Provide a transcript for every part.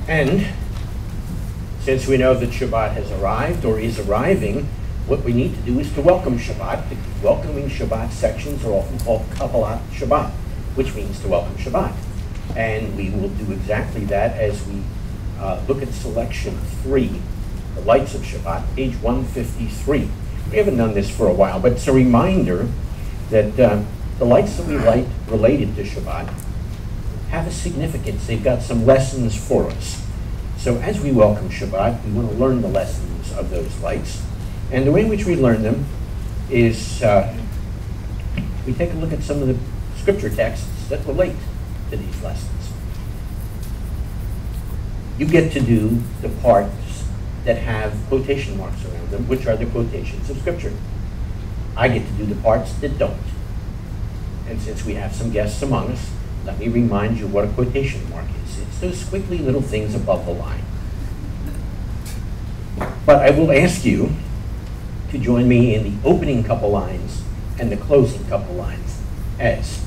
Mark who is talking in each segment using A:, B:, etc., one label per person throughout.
A: And since we know that Shabbat has arrived or is arriving, what we need to do is to welcome Shabbat. The welcoming Shabbat sections are often called Kabbalat Shabbat, which means to welcome Shabbat. And we will do exactly that as we look at selection 3, the lights of Shabbat, page 153. We haven't done this for a while, but it's a reminder that the lights that we light related to Shabbat have a significance. They've got some lessons for us. So as we welcome Shabbat, we want to learn the lessons of those lights. And the way in which we learn them is we take a look at some of the scripture texts that relate to these lessons. You get to do the parts that have quotation marks around them, which are the quotations of scripture. I get to do the parts that don't. And since we have some guests among us, let me remind you what a quotation mark is. It's those squiggly little things above the line. But I will ask you to join me in the opening couple lines and the closing couple lines as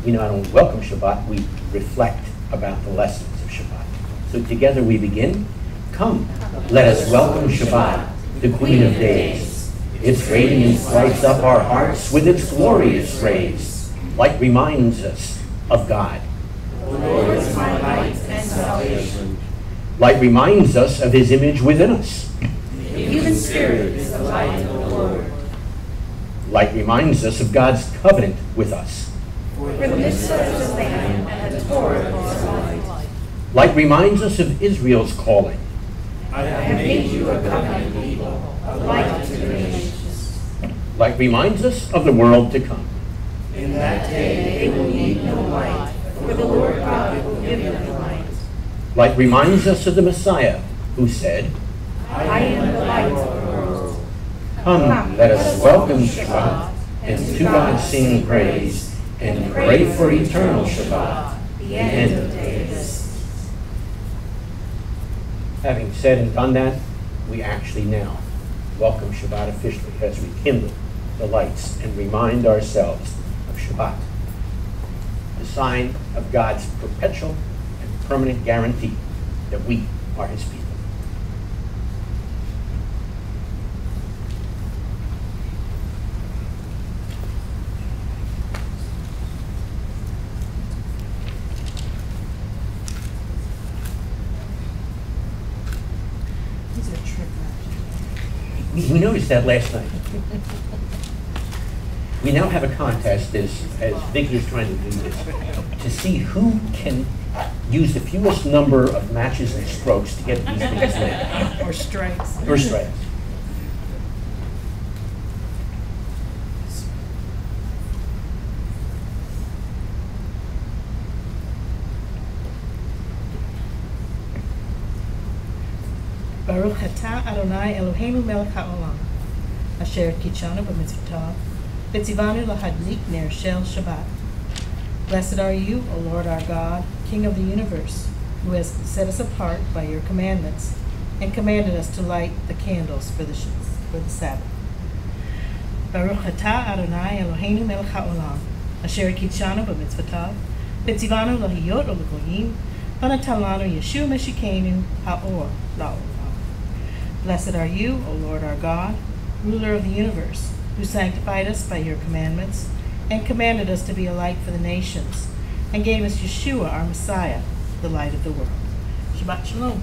A: we not only welcome Shabbat, we reflect about the lessons of Shabbat. So together we begin. Come, let us welcome Shabbat, the Queen of Days. Its radiance lights up our hearts with its glorious rays. Light reminds us of God.
B: The Lord is my light and salvation.
A: Light reminds us of His image within us.
B: The human spirit is the light of the Lord.
A: Light reminds us of God's covenant with us.
B: For the mitzvahs of the Lamb and the Torah is light.
A: Light reminds us of Israel's calling.
B: I have made you a covenant people, a light to the nations.
A: Light reminds us of the world to come.
B: In that day they will need no light, for the Lord God will give them the light.
A: Light reminds us of the Messiah, who said,
B: I am the light of the world.
A: Come, let us welcome Shabbat, and to God sing praise, and pray for eternal Shabbat,
B: the end of days.
A: Having said and done that, we actually now welcome Shabbat officially as we kindle the lights and remind ourselves of Shabbat, the sign of God's perpetual and permanent guarantee that we are His people. We noticed that last night. We now have a contest, as Vicky is trying to do this, to see who can use the fewest number of matches and strokes to get these things lit.
C: Or strikes.
A: Or strikes.
C: Baruch atah Adonai Eloheinu melech haolam, asher kitshanu b'mitzvotav, v'tzivanu lahadlik ner shel Shabbat. Blessed are you, O Lord our God, King of the universe, who has set us apart by your commandments and commanded us to light the candles for the Sabbath. Baruch atah Adonai Eloheinu melech haolam, asher kitshanu b'mitzvotav, v'tzivanu lahiyot u'legoyim, v'natan lanu Yeshua Meshikeinu ha'or la'olam. Blessed are you, O Lord our God, ruler of the universe, who sanctified us by your commandments and commanded us to be a light for the nations, and gave us Yeshua, our Messiah, the light of the world. Shabbat Shalom.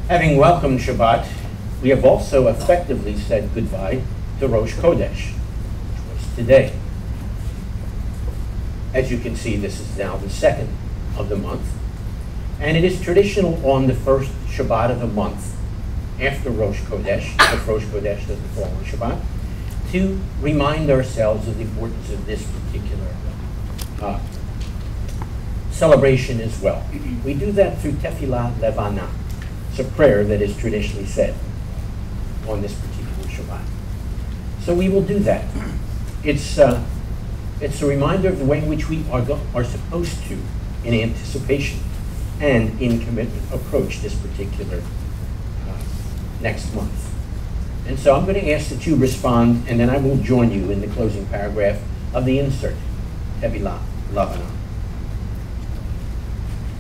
A: Having welcomed Shabbat, we have also effectively said goodbye to Rosh Chodesh, which was today. As you can see, this is now the second of the month, and it is traditional on the first Shabbat of the month, after Rosh Chodesh, if Rosh Chodesh doesn't fall on Shabbat, to remind ourselves of the importance of this particular celebration as well. We do that through Tefillah Levana. It's a prayer that is traditionally said on this particular Shabbat. So we will do that. It's a reminder of the way in which we are supposed to, in anticipation and in commitment, approach this particular next month. And so I'm going to ask that you respond, and then I will join you in the closing paragraph of the insert Tevilah, Lavanah.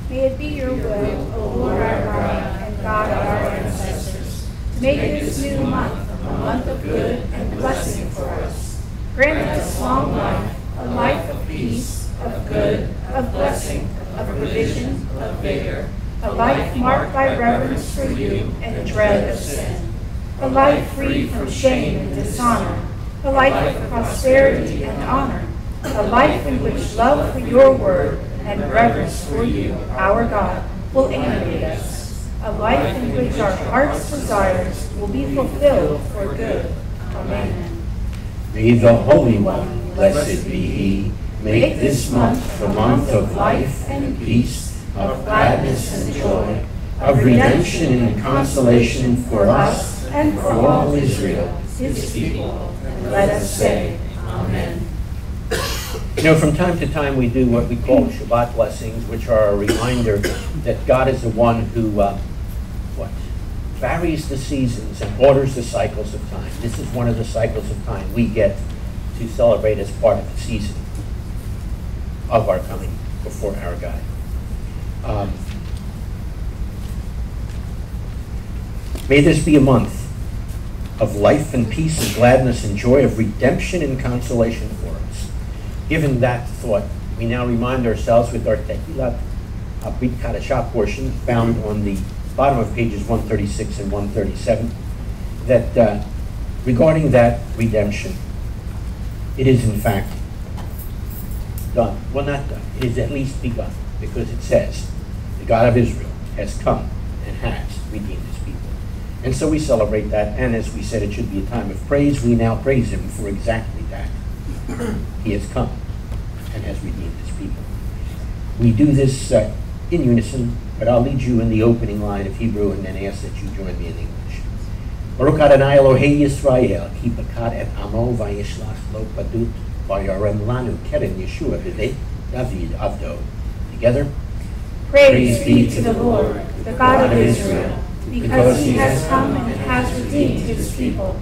B: May it be your will, O Lord our God and God of our ancestors, to make this new month a month of good and blessing for us. Grant us long life, a life of peace, of good, of blessing, of provision, of vigor, a life marked by reverence for you and dread of sin, a life free from shame and dishonor, a life of prosperity and honor, a life in which love for your word and reverence for you, our God, will animate us, a life in which our heart's desires will be fulfilled for good. Amen.
A: May the Holy One, blessed be He, make this month the month of life and peace, of gladness and joy, of redemption and consolation for us and for all Israel, His people. And let us say, Amen. You know, from time to time we do what we call Shabbat blessings, which are a reminder that God is the one who varies the seasons and orders the cycles of time. This is one of the cycles of time we get to celebrate as part of the season of our coming before our God. May this be a month of life and peace and gladness and joy, of redemption and consolation for us. Given that thought, we now remind ourselves with our Tehilat Brit Kadashah portion found on the bottom of pages 136 and 137, that regarding that redemption, it is in fact done. Well, not done. It is at least begun, because it says, the God of Israel has come and has redeemed his people. And so we celebrate that, and as we said, it should be a time of praise. We now praise him for exactly that. He has come and has redeemed his people. We do this in unison, but I'll lead you in the opening line of Hebrew and then ask that you join me in English. Baruch Adonai Elohei Yisrael, ki pakad et amo vayishlach lo padut vayarem lanu keren Yeshua b'veit David avdo. Together.
B: Praise be to the Lord, the God of Israel, because he has come and has redeemed his people.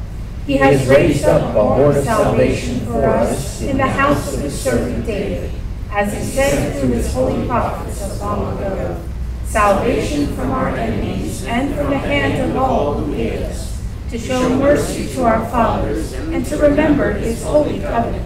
B: He has raised up a horn of salvation for us in the house of his servant David, as he said through his holy prophets of long ago, salvation from our enemies and from the hand of all who hate us, to show mercy to our fathers and to remember his holy covenant,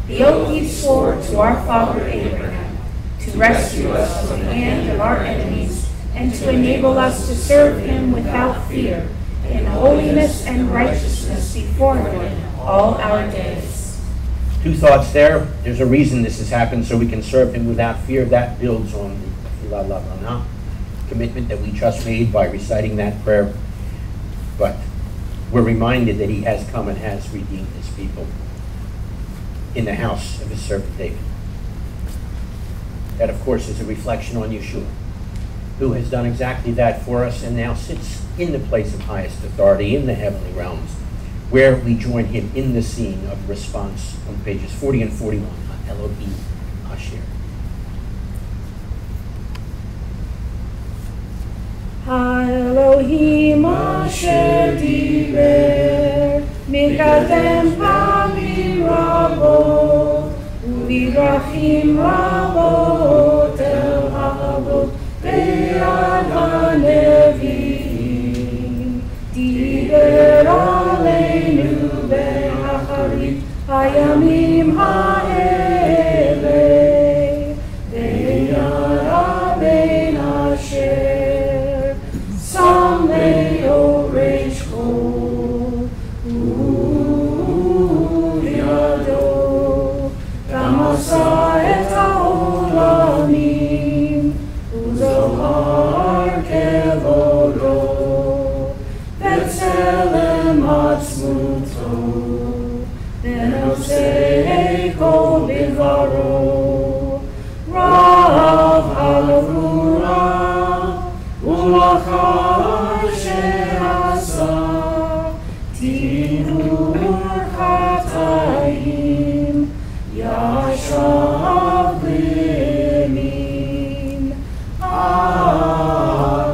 B: the oath he swore to our father Abraham, to rescue us from the hand of our enemies and to enable us to serve him without fear, in holiness and righteousness before him all our days.
A: Two thoughts there. There's a reason this has happened, so we can serve him without fear. That builds on the commitment that we just made by reciting that prayer. But we're reminded that he has come and has redeemed his people in the house of his servant David. That, of course, is a reflection on Yeshua, who has done exactly that for us and now sits in the place of highest authority in the heavenly realms, where we join him in the scene of response on pages 40 and 41 on Elohim Asher.
B: Elohim Asher Diber Mikadem Pamim Rabo Uvidrachim Rabo Tel Havot Be'ad HaNevi'im Diber Aleinu Be'acharit Hayamim Ha'ele Be'yad Aben Asher Samei Oresh Kol U'yado Gamasa et ha'olamim Uzohar kevodo B'tselem atzmuto V'nosei kol bivaro Rav halavura Ulachar she'asa Tidur chatayim Yashav glimin Adullah.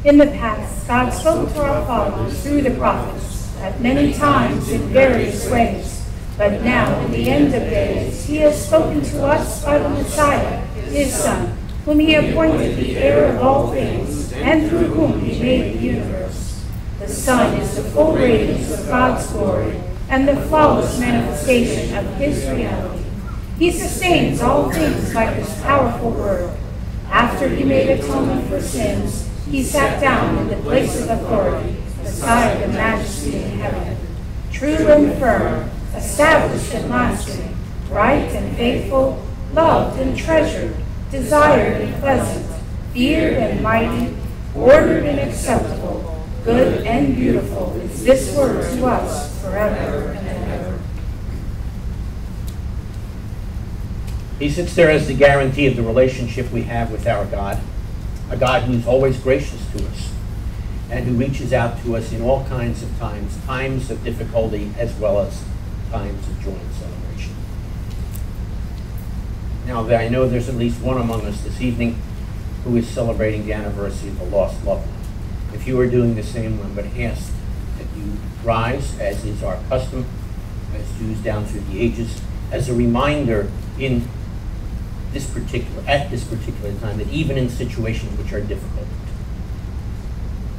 B: In the past, God spoke to our fathers through the prophets at many times in various ways. But now, in the end of days, he has spoken to us by the Messiah, his Son, whom he appointed the heir of all things, and through whom he made the universe. The Son is the full radiance of God's glory, and the flawless manifestation of his reality. He sustains all things by his powerful word. After he made atonement for sins, he sat down in the place of authority, beside the majesty in heaven. True and firm, established and lasting, right and faithful, loved and treasured, desired and pleasant, feared and mighty, ordered and acceptable, good and beautiful is this word to us forever and ever.
A: He sits there as the guarantee of the relationship we have with our God, a God who's always gracious to us and who reaches out to us in all kinds of times of difficulty as well as times of joy and celebration. Now, I know there's at least one among us this evening who is celebrating the anniversary of a lost loved one. If you are doing the same, I'm going to ask that you rise, as is our custom, as Jews down through the ages, as a reminder at this particular time, that even in situations which are difficult,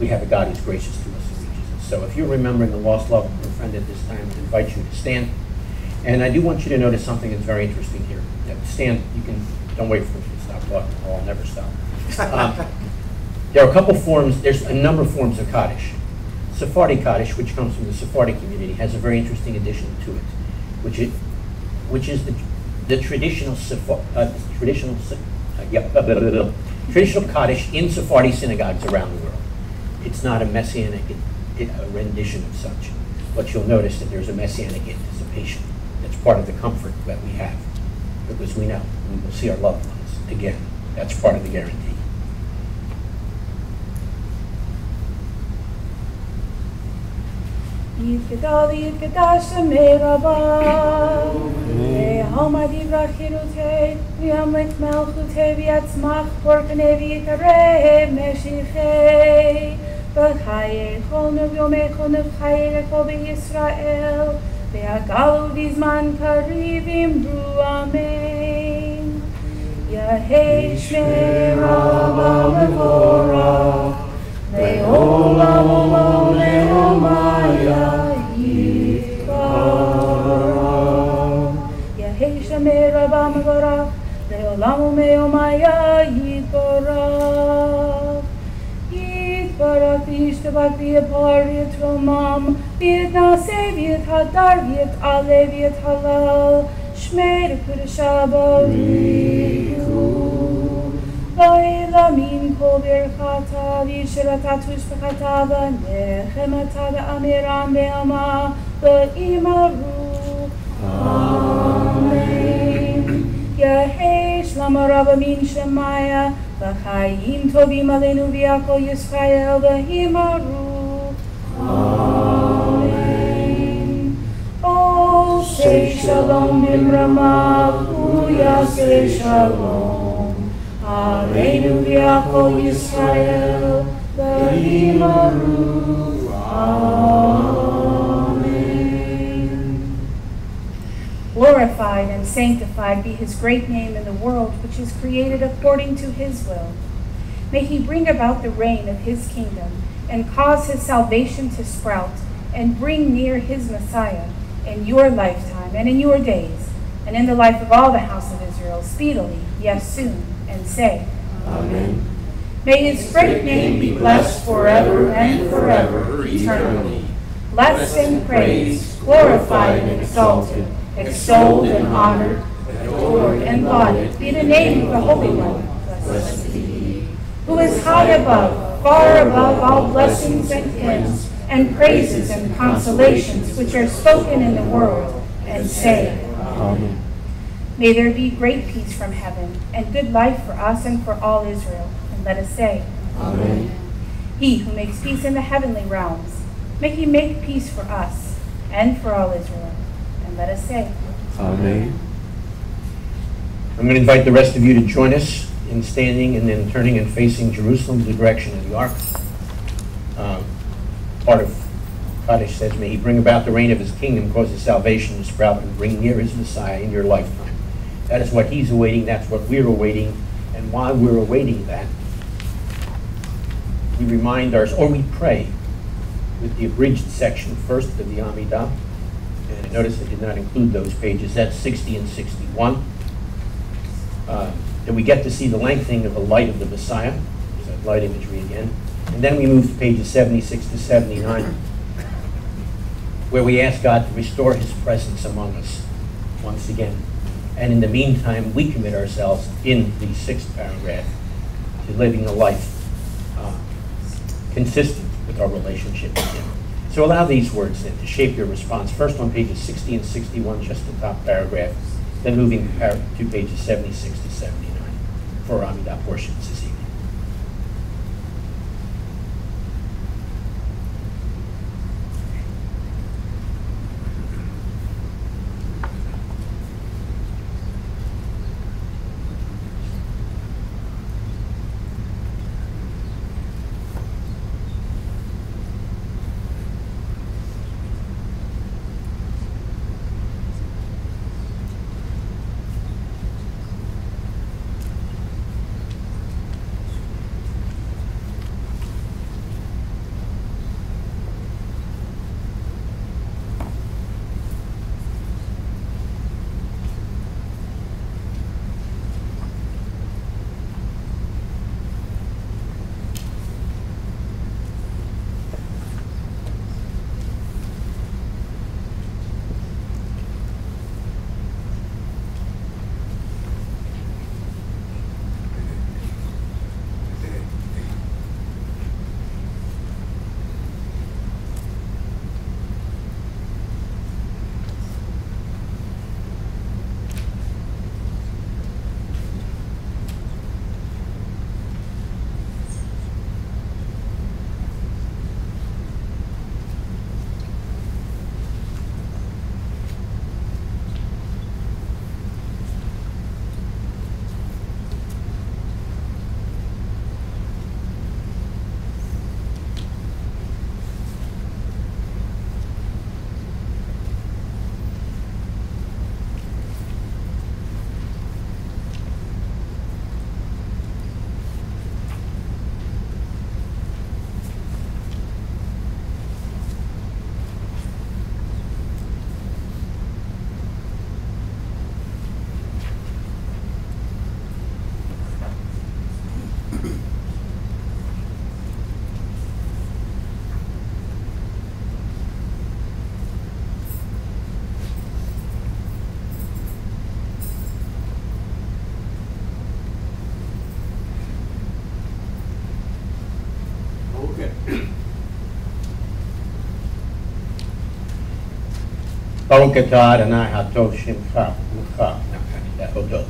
A: we have a God who's gracious to us and reaches us. So if you're remembering a lost loved one or friend at this time, I invite you to stand. And I do want you to notice something that's very interesting here. Stand, don't wait for me to stop talking, or I'll never stop. There are a couple forms, there's a number of forms of Kaddish. Sephardi Kaddish, which comes from the Sephardi community, has a very interesting addition to it, which is the traditional traditional Kaddish in Sephardi synagogues around the world. It's not a messianic rendition of such. But you'll notice that there's a messianic anticipation. That's part of the comfort that we have, because we know we will see our loved ones again. That's part of the guarantee.
B: יתגדל יתקדש שמי רבה, והעמד יברכירותי, וימלך מלכותי, ויצמח פורקני ויקרב משיחי, בחיי כל ויומי כל נבחיי לכל בישראל, והגלו בזמן קריב אמרו אמן. יהי שמי רבה מבורך, לעולם עולם לעולמיה יתברך. יהי שמי רבה מבורך, לעולם ומעולמיה יתברך. יתברך וישתבח ויפאר ויתרומם, ויתנשא ויתהדר ויתעלה ויתהלל, שמי לקודשה בריחו. לעילמים כל ברכתה וישרתה תושבחתה ונחמתה ואמירם בעלמה ואמרו אמן. יהי שלום רב מן שמיה וחיים טובים עלינו ועל כל ישראל ואמרו אמן. עושה שלום במרמה ויעשה שלום עלינו ועל כל ישראל ואמרו amen. Glorified and sanctified be his great name in the world, which is created according to his will. May he bring about the reign of his kingdom and cause his salvation to sprout and bring near his Messiah in your lifetime and in your days and in the life of all the house of Israel speedily, yes, soon, and say,
D: Amen.
B: May his great name be blessed forever and forever, eternally. Blessed and praised, glorified and exalted, extolled and honored, adored and lauded be the name of the Holy One, blessed be he, who is high above, far above all blessings and hymns, and praises and consolations which are spoken in the world, and say,
D: Amen.
B: May there be great peace from heaven, and good life for us and for all Israel. And let us say,
D: Amen.
B: He who makes peace in the heavenly realms, may he make peace for us and for all Israel. And let us say,
D: Amen.
A: I'm going to invite the rest of you to join us in standing and then turning and facing Jerusalem, the direction of the ark. Part of Kaddish says, may he bring about the reign of his kingdom, cause his salvation to sprout, and bring near his Messiah in your lifetime. That is what he's awaiting. That's what we're awaiting. And while we're awaiting that, we remind ourselves, or we pray with the abridged section first of the Amidah. And I notice I did not include those pages. That's 60 and 61. And we get to see the lengthening of the light of the Messiah. There's that light imagery again. And then we move to pages 76 to 79, where we ask God to restore his presence among us once again. And in the meantime, we commit ourselves in the 6th paragraph to living a life consistent with our relationship with him. So allow these words then to shape your response. First on pages 60 and 61, just the top paragraph, then moving to pages 76 to 79 for our Amidah portions this evening. Baruch atah Adonai hatov shemcha ucha nachani lehodot.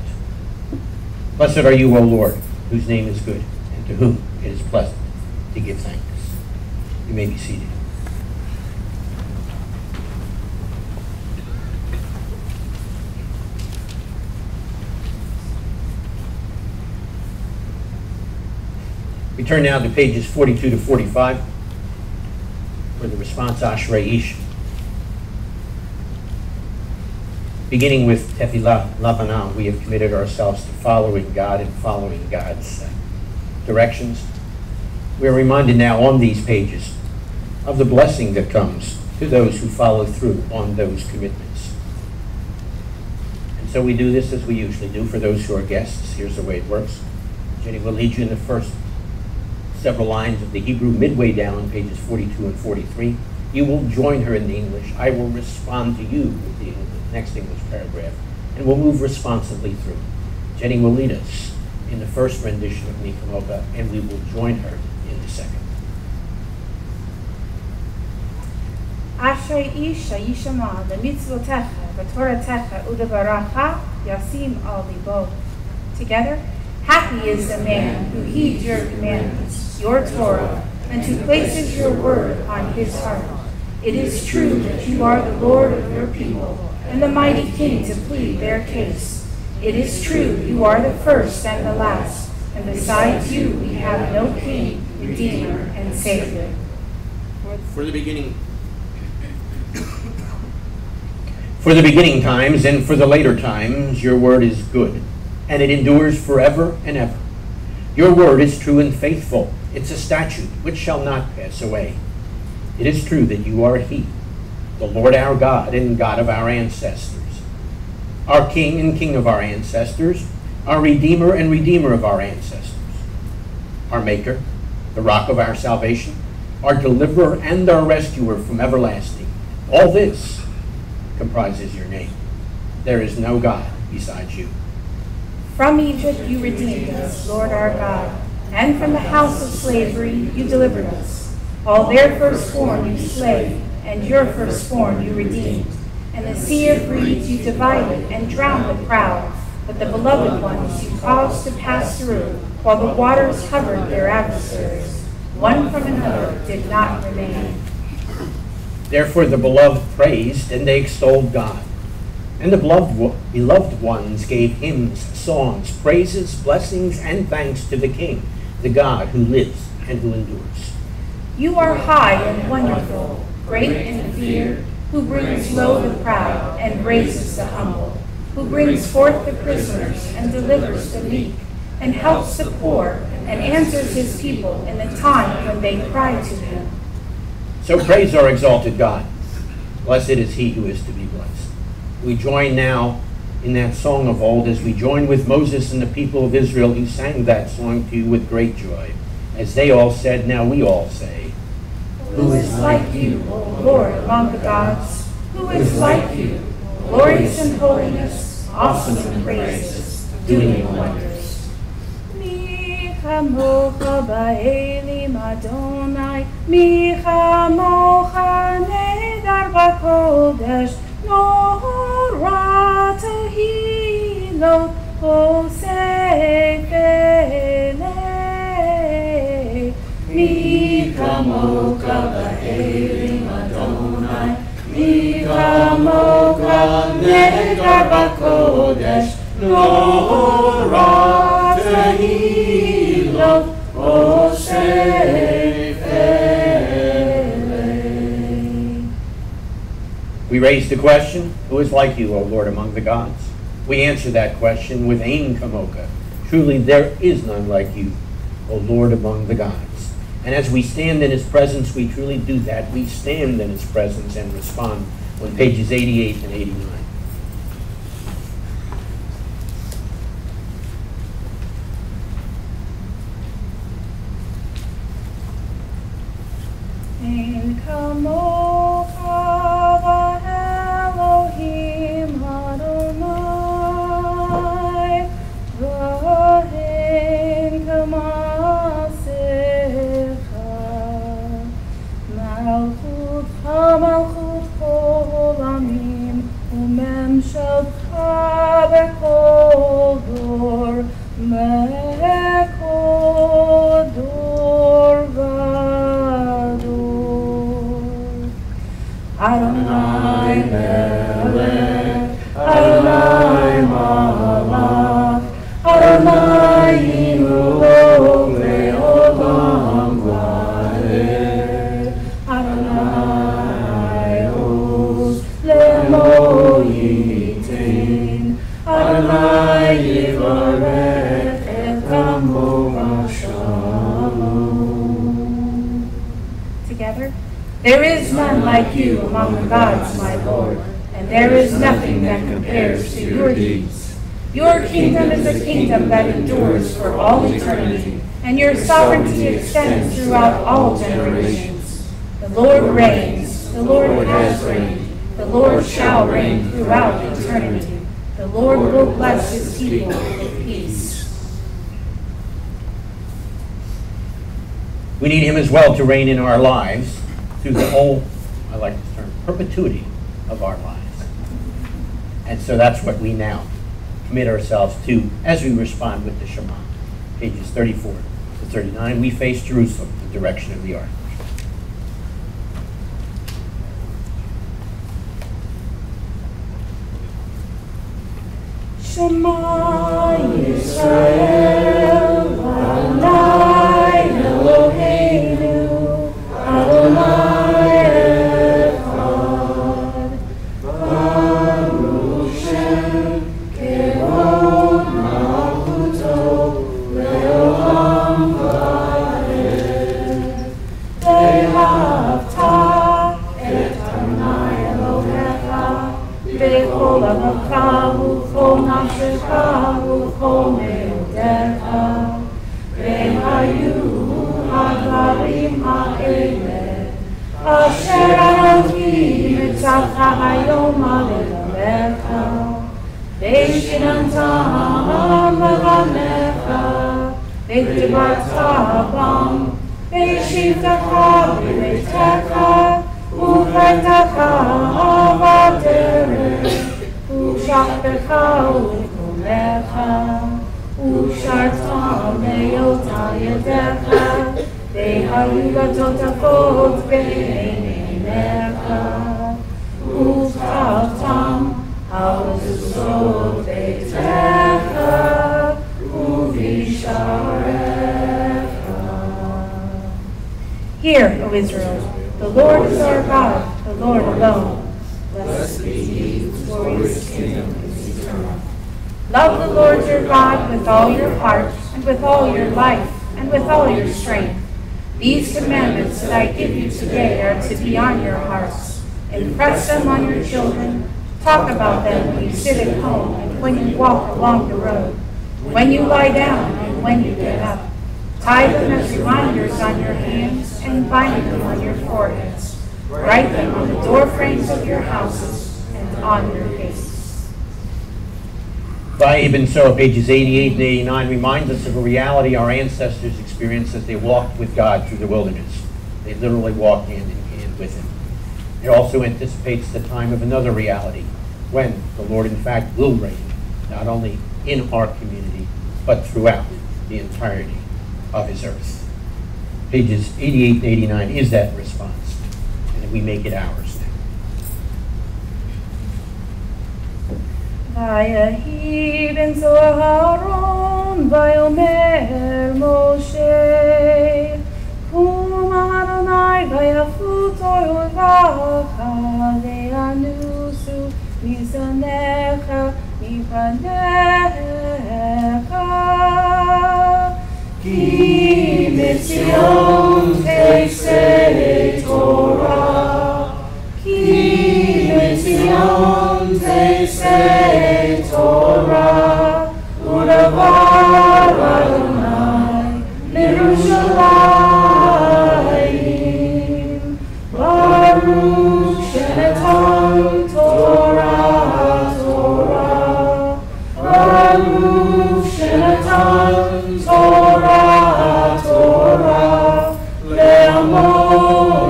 A: Blessed are you, O Lord, whose name is good, and to whom it is pleasant to give thanks. You may be seated. We turn now to pages 42 to 45 for the response Ashrei Ish. Beginning with Tefillah Lavanah, we have committed ourselves to following God and following God's directions. We are reminded now on these pages of the blessing that comes to those who follow through on those commitments. And so we do this as we usually do for those who are guests. Here's the way it works. Jenny will lead you in the first several lines of the Hebrew midway down on pages 42 and 43. You will join her in the English. I will respond to you with the next English paragraph, and we'll move responsively through. Jenny will lead us in the first rendition of Nikamoka, and we will join her in the second.
B: Ashrei ish yishama lemitzvotecha v'toratecha udebaracha yasim al libo. Together, happy is the man who heeds your commandments, your Torah, and who places your word on his heart. It is true that you are the Lord of your people, and the mighty King to plead their case. It is true you are the first and the last, and besides you we have no King, Redeemer, and Savior.
A: For the beginning For the beginning times and for the later times, your word is good, and it endures forever and ever. Your word is true and faithful. It's a statute which shall not pass away. It is true that you are He, the Lord our God and God of our ancestors, our King and King of our ancestors, our Redeemer and Redeemer of our ancestors, our Maker, the rock of our salvation, our Deliverer and our Rescuer from everlasting. All this comprises your name. There is no God besides you.
B: From Egypt you redeemed us, Lord our God, and from the house of slavery you delivered us. All their firstborn you slayed, and your firstborn you redeemed. And the sea of reeds you divided and drowned the proud, but the beloved ones you caused to pass through, while the waters covered their adversaries. One from another did not remain.
A: Therefore the beloved praised, and they extolled God. And the beloved ones gave hymns, songs, praises, blessings, and thanks to the King, the God who lives and who endures.
B: You are high and wonderful, great in fear, who brings low the proud and raises the humble, who brings forth the prisoners and delivers the meek, and helps the poor and answers his people in the time when they cry to him.
A: So praise our exalted God. Blessed is he who is to be blessed. We join now in that song of old as we join with Moses and the people of Israel who sang that song to you with great joy. As they all said, now we all say,
B: Who is like you, O Lord, among the gods? Who is like you, glorious in holiness, awesome in praises, doing wonders? Mi chamocha ba'elim Adonai, mi chamocha nedar b'kodesh, Nora tahilo osefele. Mi chamocha ba'elim Adonai, mi chamocha nedar b'kodesh, Nora tahilo osefele.
A: We raise the question, who is like you, O Lord, among the gods? We answer that question with Ein Kamoka. Truly there is none like you, O Lord, among the gods. And as we stand in his presence, we truly do that. We stand in his presence and respond on pages 88 and 89.
B: Ein kamocha Elohim Adonai, v'ein kamasecha, malchutcha malchut kol amim, u'memshalcha b'kol dor, me'kol dor Adonai Melech, Adonai Malach, Adonai Yimulok Le'olam Va'ed, Adonai Oz Le'mo Yitin, Adonai Yivarech Et Amo V'Shalom. Together. There is none like you among the gods, my Lord, and there is nothing that compares to your deeds. Your kingdom is a kingdom that endures for all eternity, and your sovereignty extends throughout all generations. The Lord reigns, the Lord has reigned, the Lord shall reign throughout eternity. The Lord will bless his people with peace.
A: We need him as well to reign in our lives through the whole, I like this term, perpetuity of our lives. And so that's what we now commit ourselves to as we respond with the Shema. Pages 34 to 39, we face Jerusalem, the direction of the ark.
B: Shema Yisrael, Adonai Eloheinu, Adonai Echad. Ve'esacha hayom alecha, ve'shinantam levanecha, ve'tibarta bam, ve'shivtacha b'beitecha, u'v'etacha v'aderech, u'shachtecha u'lechomecha, u'shartam le'ota yedecha, ve'haruga totafot be'neinecha, u'v'tavtam ha'uzot be'techa, u'v'isharecha. Hear, O Israel, the Lord is our God, the Lord alone. Blessed be He, for His kingdom is eternal. Love the Lord your God with all your heart, and with all your life, and with all your strength. These commandments that I give you today are to be on your hearts. Impress them on your children. Talk about them when you sit at home and when you walk along the road, when you lie down and when you get up. Tie them as reminders on your hands and bind them on your foreheads. Write them on the door frames of your houses and on your gates.
A: Even so, pages 88 and 89 remind us of a reality our ancestors experienced as they walked with God through the wilderness. They literally walked hand in hand with Him. It also anticipates the time of another reality, when the Lord in fact will reign, not only in our community, but throughout the entirety of His earth. Pages 88 and 89 is that response, and we make it ours now.
B: Vayahi ben Zoharon, Vayomer Moshe, Kum Adonai vayafuto Yovacha, Leanusu mizanecha mipanecha, Ki mitzion teisei Torah, Ki mitzion teisei Torah, Udavar Adonai Yerushalayim, Baruch Shenatan Torah Torah, Baruch Shenatan Torah Torah, Le'amo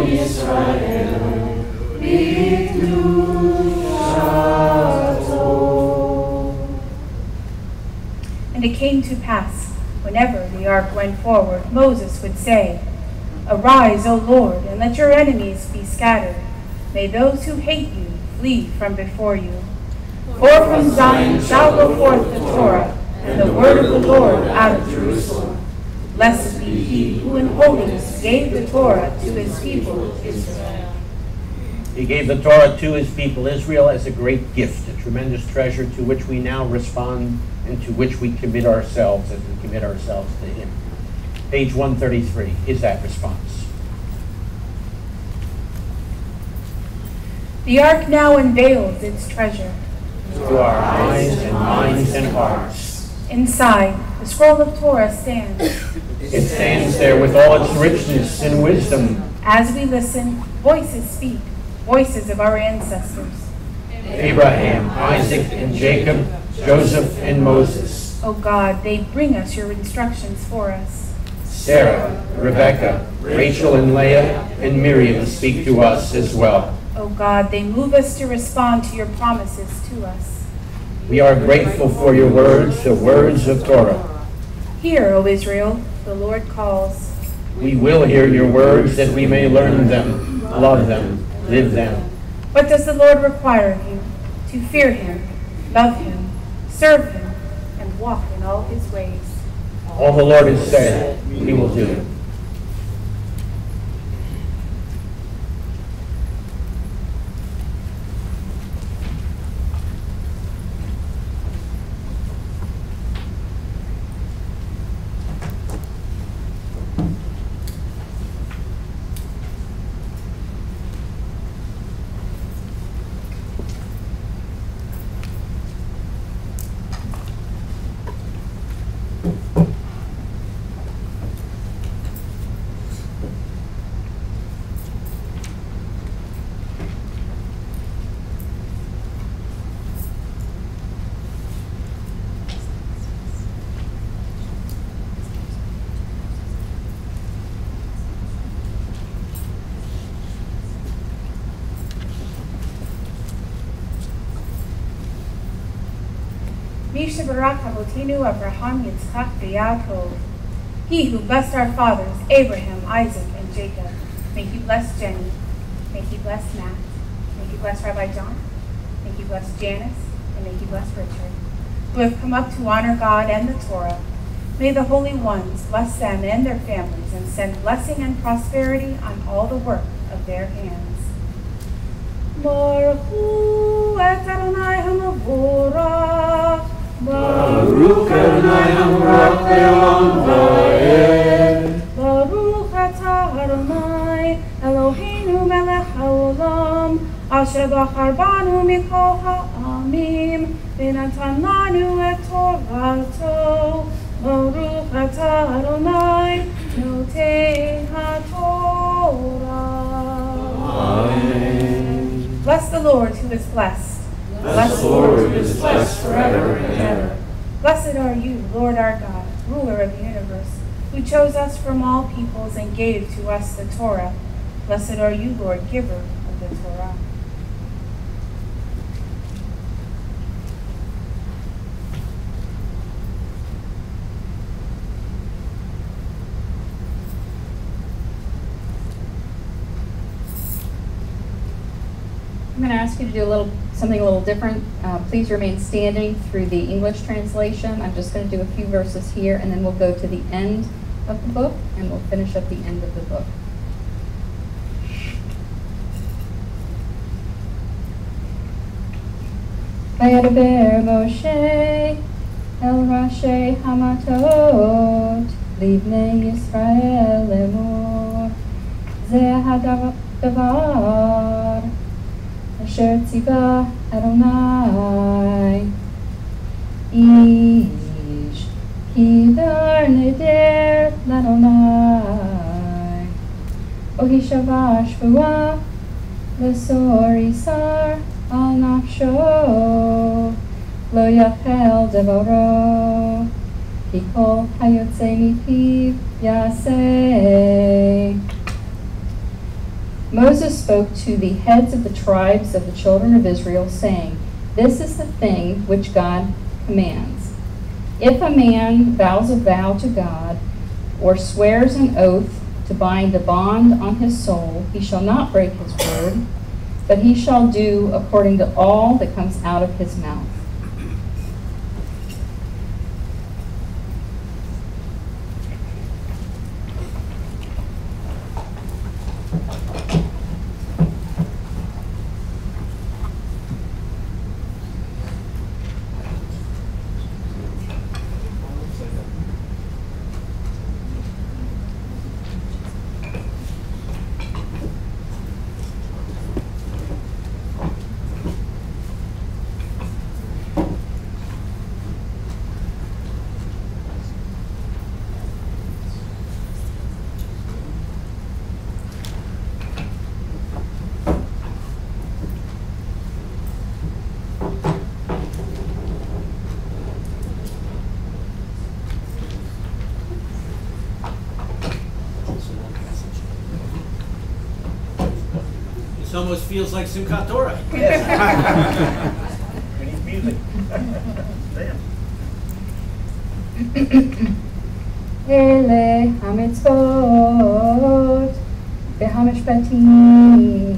B: Yisrael b'kedushato. And it came to pass, whenever the ark went forward, Moses would say, Arise, O Lord, and let your enemies be scattered. May those who hate you flee from before you. For from Zion shall go forth the Torah, and the word of the Lord out of Jerusalem. Blessed be He who in holiness gave the Torah to His people Israel.
A: He gave the Torah to His people Israel as a great gift, a tremendous treasure to which we now respond and to which we commit ourselves as we commit ourselves to Him. Page 133 is that response.
B: The ark now unveils its treasure.
A: To our eyes and minds and hearts.
B: Inside, the scroll of Torah stands.
A: It stands there with all its richness and wisdom.
B: As we listen, voices speak, voices of our ancestors.
A: Abraham, Isaac, and Jacob, Joseph, and Moses.
B: O God, they bring us your instructions for us.
A: Sarah, Rebecca, Rachel, and Leah, and Miriam speak to us as well.
B: O God, they move us to respond to your promises to us.
A: We are grateful for your words, the words of Torah.
B: Hear, O Israel, the Lord calls.
A: We will hear your words that we may learn them, love them, live them.
B: What does the Lord require of you? To fear Him, love Him, serve Him, and walk in all His ways.
A: All the Lord has said, we will do.
B: Mishabarak Avotinu Abraham Yitzchak Yaakov. He who blessed our fathers, Abraham, Isaac, and Jacob. May he bless Jenny. May he bless Matt. May he bless Rabbi John. May he bless Janice. And may he bless Richard, who have come up to honor God and the Torah. May the holy ones bless them and their families and send blessing and prosperity on all the work of their hands. Baruch hu et Adonai hamavorach.
D: Baruch Adonai Hamorach Le'olam Va'ed.
B: Baruch atah Adonai Eloheinu melech haolam asher bachar banu mikol ha'amim v'natan lanu et torato. Baruch atah Adonai notei haTorah.
D: Amen.
B: Bless the Lord who is blessed.
D: Bless the Lord who is blessed forever and ever.
B: Blessed are you, Lord our God, ruler of the universe, who chose us from all peoples and gave to us the Torah. Blessed are you, Lord, giver of the Torah.
E: I'm going to ask you to do something a little different. Please remain standing through the English translation. I'm just going to do a few verses here, and then we'll go to the end of the book, and we'll finish up the end of the book. Vayedaber Moshe el Rashi Hamatot Livnei Yisrael lemor Zeh hadavar Asher tzivah Adonai Ish Kidar neder l'Adonai Ohishavah shvua L'sor isar al nafsho Lo yachel devoro Kikol hayotze mipiv yaseh. Moses spoke to the heads of the tribes of the children of Israel, saying, "This is the thing which God commands. If a man vows a vow to God, or swears an oath to bind a bond on his soul, he shall not break his word, but he shall do according to all that comes out of his mouth."
F: This almost feels like Simchat Torah.
A: Yes. We need music.
E: Ele hamitzvot v'hamishpatim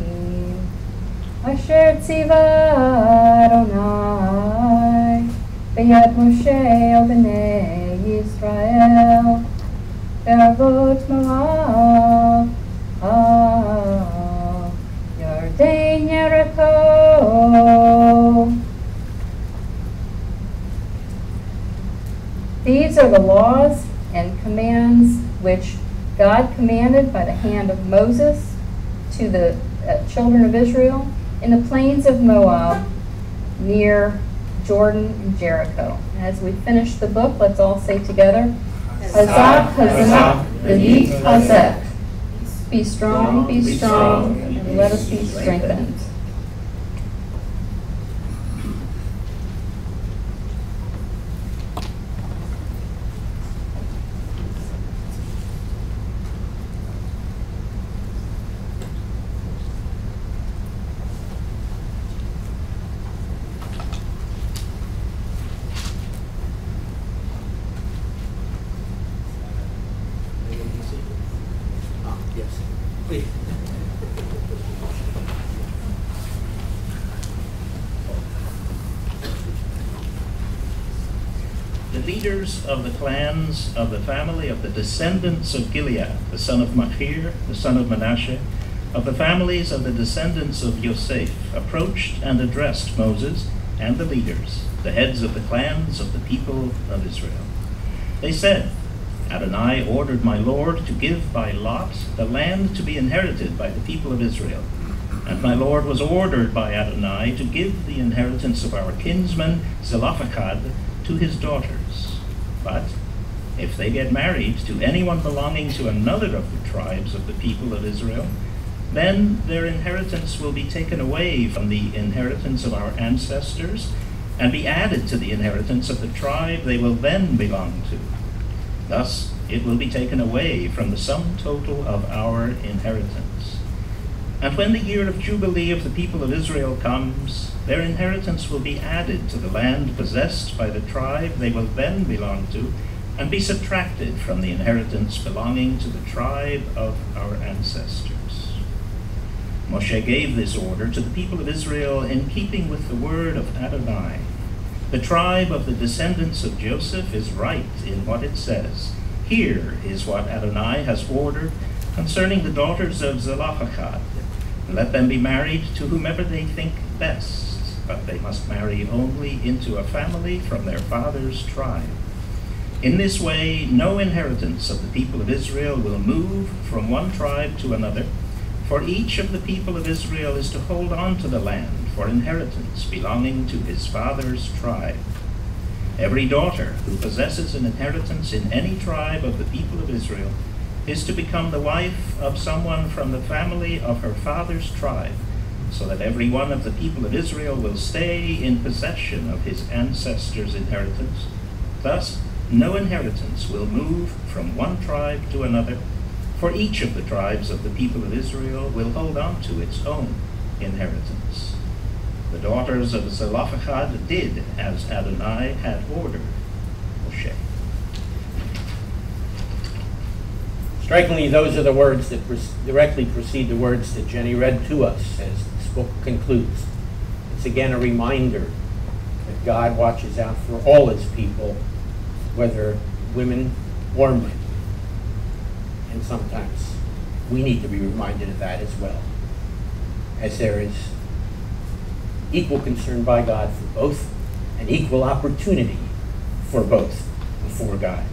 E: asher tzivah Adonai b'yad Moshe el b'nei Yisrael v'avot Moab al Yarden Yericho. These are the laws and commands which God commanded by the hand of Moses to the children of Israel in the plains of Moab near Jordan and Jericho. As we finish the book, let's all say together, Hazak, Hazak, V'yit Hazak. Be strong, and let us be strengthened.
A: Yes, please.
G: The leaders of the clans of the family of the descendants of Gilead, the son of Machir, the son of Manasseh, of the families of the descendants of Yosef, approached and addressed Moses and the leaders, the heads of the clans of the people of Israel. They said, Adonai ordered my Lord to give by lot the land to be inherited by the people of Israel. And my Lord was ordered by Adonai to give the inheritance of our kinsman Zelophehad to his daughters. But if they get married to anyone belonging to another of the tribes of the people of Israel, then their inheritance will be taken away from the inheritance of our ancestors and be added to the inheritance of the tribe they will then belong to. Thus, it will be taken away from the sum total of our inheritance. And when the year of Jubilee of the people of Israel comes, their inheritance will be added to the land possessed by the tribe they will then belong to, and be subtracted from the inheritance belonging to the tribe of our ancestors. Moshe gave this order to the people of Israel in keeping with the word of Adonai. The tribe of the descendants of Joseph is right in what it says. Here is what Adonai has ordered concerning the daughters of Zelophehad. Let them be married to whomever they think best, but they must marry only into a family from their father's tribe. In this way, no inheritance of the people of Israel will move from one tribe to another, for each of the people of Israel is to hold on to the land for inheritance belonging to his father's tribe. Every daughter who possesses an inheritance in any tribe of the people of Israel is to become the wife of someone from the family of her father's tribe, so that every one of the people of Israel will stay in possession of his ancestors' inheritance. Thus, no inheritance will move from one tribe to another, for each of the tribes of the people of Israel will hold on to its own inheritance. The daughters of Zelophehad did as Adonai had ordered Moshe.
A: Strikingly, those are the words that directly precede the words that Jenny read to us as this book concludes. It's again a reminder that God watches out for all his people, whether women or men. And sometimes we need to be reminded of that as well, as there is equal concern by God for both and equal opportunity for both before God.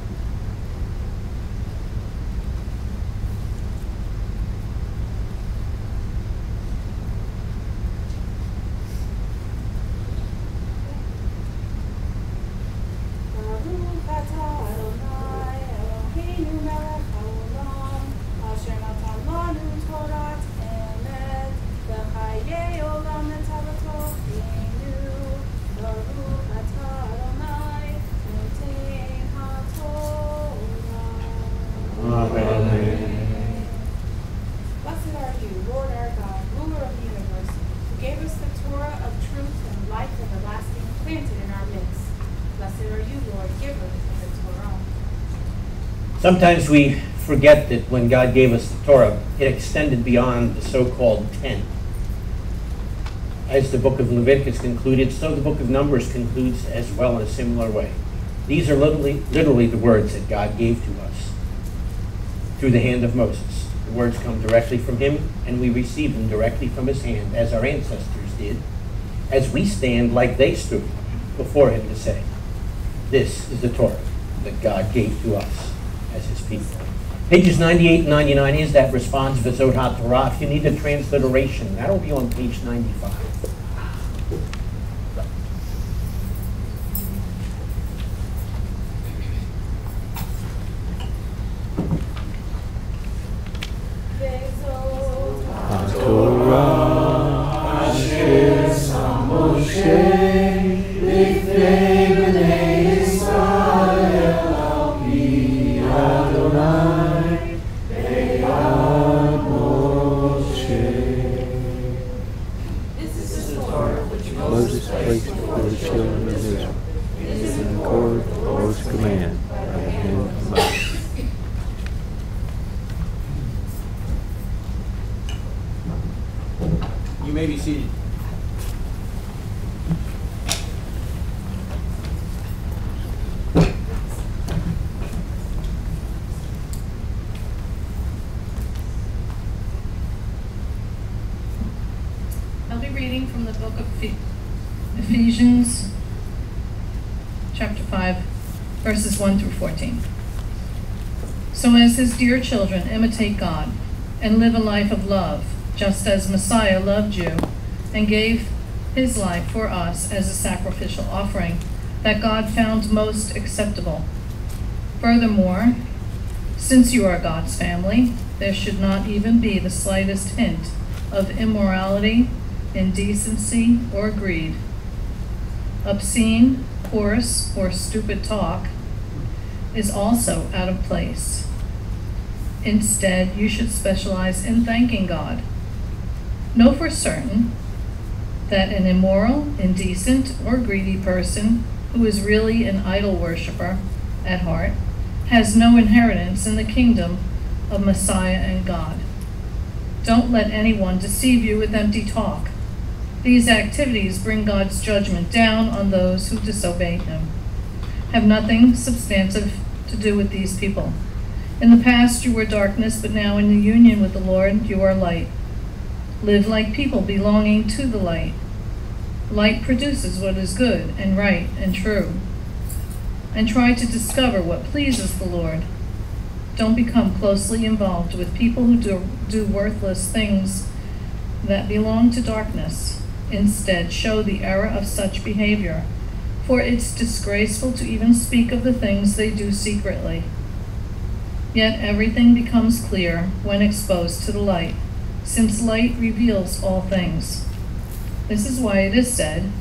A: Sometimes we forget that when God gave us the Torah, it extended beyond the so-called 10. As the book of Leviticus concluded, so the book of Numbers concludes as well in a similar way. These are literally the words that God gave to us through the hand of Moses. The words come directly from him, and we receive them directly from his hand, as our ancestors did, as we stand like they stood before him to say, this is the Torah that God gave to us as his people. Pages 98 and 99 is that response V'zot HaTorah. If you need a transliteration, that'll be on page 95.
F: may be seated.
B: I'll be reading from the book of Ephesians, chapter 5, verses 1 through 14. So as his dear children, imitate God and live a life of love, just as Messiah loved you and gave his life for us as a sacrificial offering that God found most acceptable. Furthermore, since you are God's family, there should not even be the slightest hint of immorality, indecency, or greed, obscene, coarse, or stupid talk is also out of place. Instead, you should specialize in thanking God. Know for certain that an immoral, indecent, or greedy person who is really an idol worshiper at heart has no inheritance in the kingdom of Messiah and God. Don't let anyone deceive you with empty talk. These activities bring God's judgment down on those who disobey him. Have nothing substantive to do with these people. In the past you were darkness, but now in the union with the Lord you are light. Live like people belonging to the light. Light produces what is good and right and true. And try to discover what pleases the Lord. Don't become closely involved with people who do worthless things that belong to darkness. Instead, show the error of such behavior, for it's disgraceful to even speak of the things they do secretly. Yet everything becomes clear when exposed to the light, since light reveals all things. This is why it is said,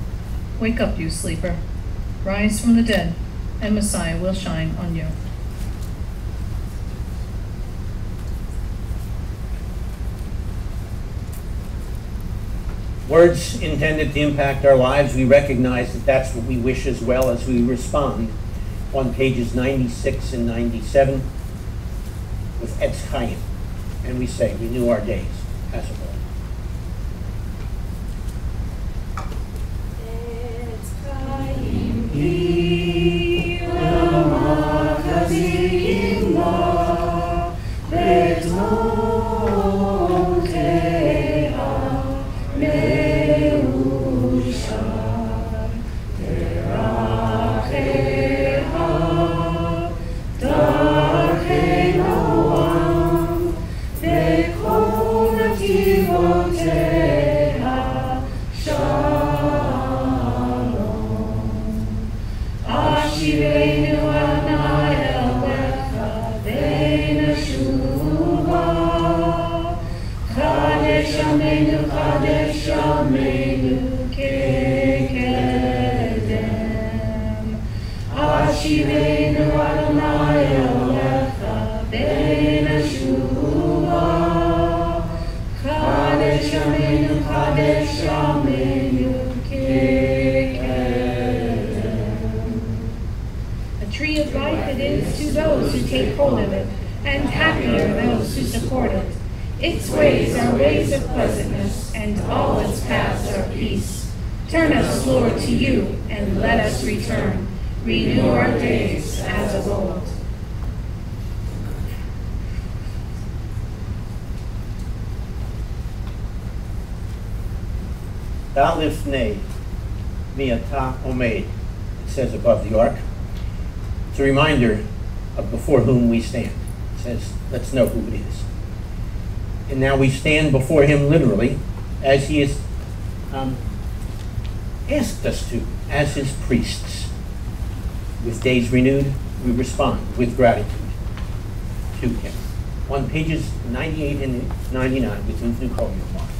B: "Wake up, you sleeper, rise from the dead, and Messiah will shine on you."
A: Words intended to impact our lives, we recognize that that's what we wish as well as we respond on pages 96 and 97 with Etz Chaim. And we say, renew our days as a whole.
B: Etz Chaim hi lama kazikim la beton keha meushar teracheha darchei noam bekol nativoteha shalom ashireinu Adonai elecha v'nashuva Kadesh Yameinu kekedem Ashireinu Adonai elecha v'nashuva Kadesh Yameinu kekedem. A tree of life it is to those who take hold of it, and happy are those who support it. Its ways are ways of pleasantness, and all its paths are peace. Turn us, Lord, to you, and let us return. Renew our days as of old.
A: Dalifnei Matot-Masei, it says above the ark. It's a reminder of before whom we stand. It says, let's know who it is. And now we stand before him literally, as he has asked us to, as his priests. With days renewed, we respond with gratitude to him. On pages 98 and 99, with New Colonial Mark.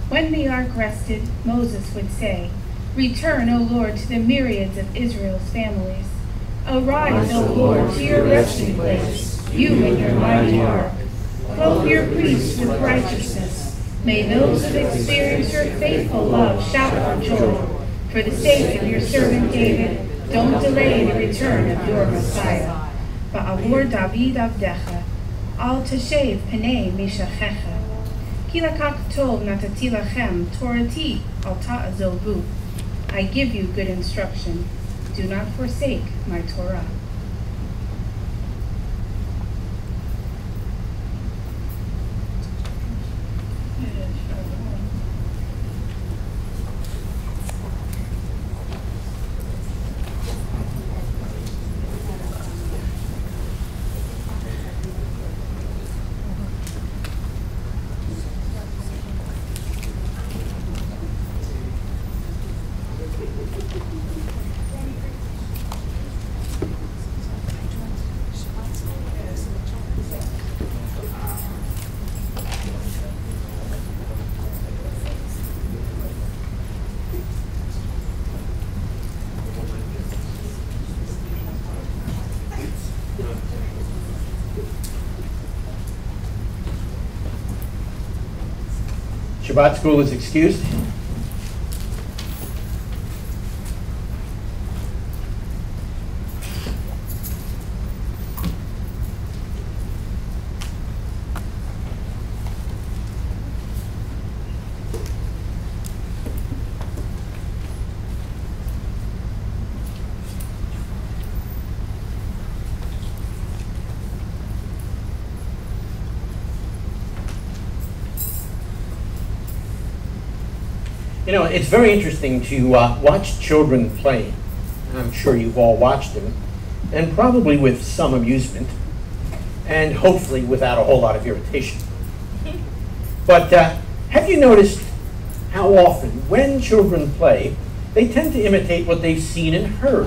B: When the ark rested, Moses would say, "Return, O Lord, to the myriads of Israel's families. Arise, O Lord, to your resting place, you and your mighty ark. Clothe your priests with righteousness. May those who experience your faithful love shout for joy. For the sake of your servant David, Don't delay the return of your Messiah. Ba'avur David avdecha, al teshev penei mishachecha. Ki lakach tov natati lachem, torati al ta'azovu. I give you good instruction. Do not forsake my Torah.
A: Shabbat school is excused. You know, it's very interesting to watch children play. I'm sure you've all watched them, and probably with some amusement, and hopefully without a whole lot of irritation. But have you noticed how often, when children play, they tend to imitate what they've seen and heard?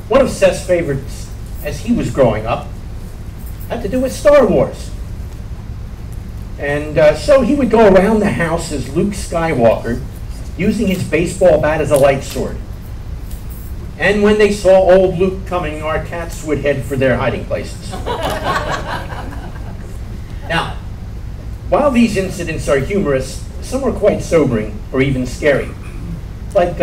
A: One of Seth's favorites as he was growing up had to do with Star Wars. And so he would go around the house as Luke Skywalker, using his baseball bat as a light sword. And when they saw old Luke coming, our cats would head for their hiding places. Now, while these incidents are humorous, some are quite sobering or even scary. Like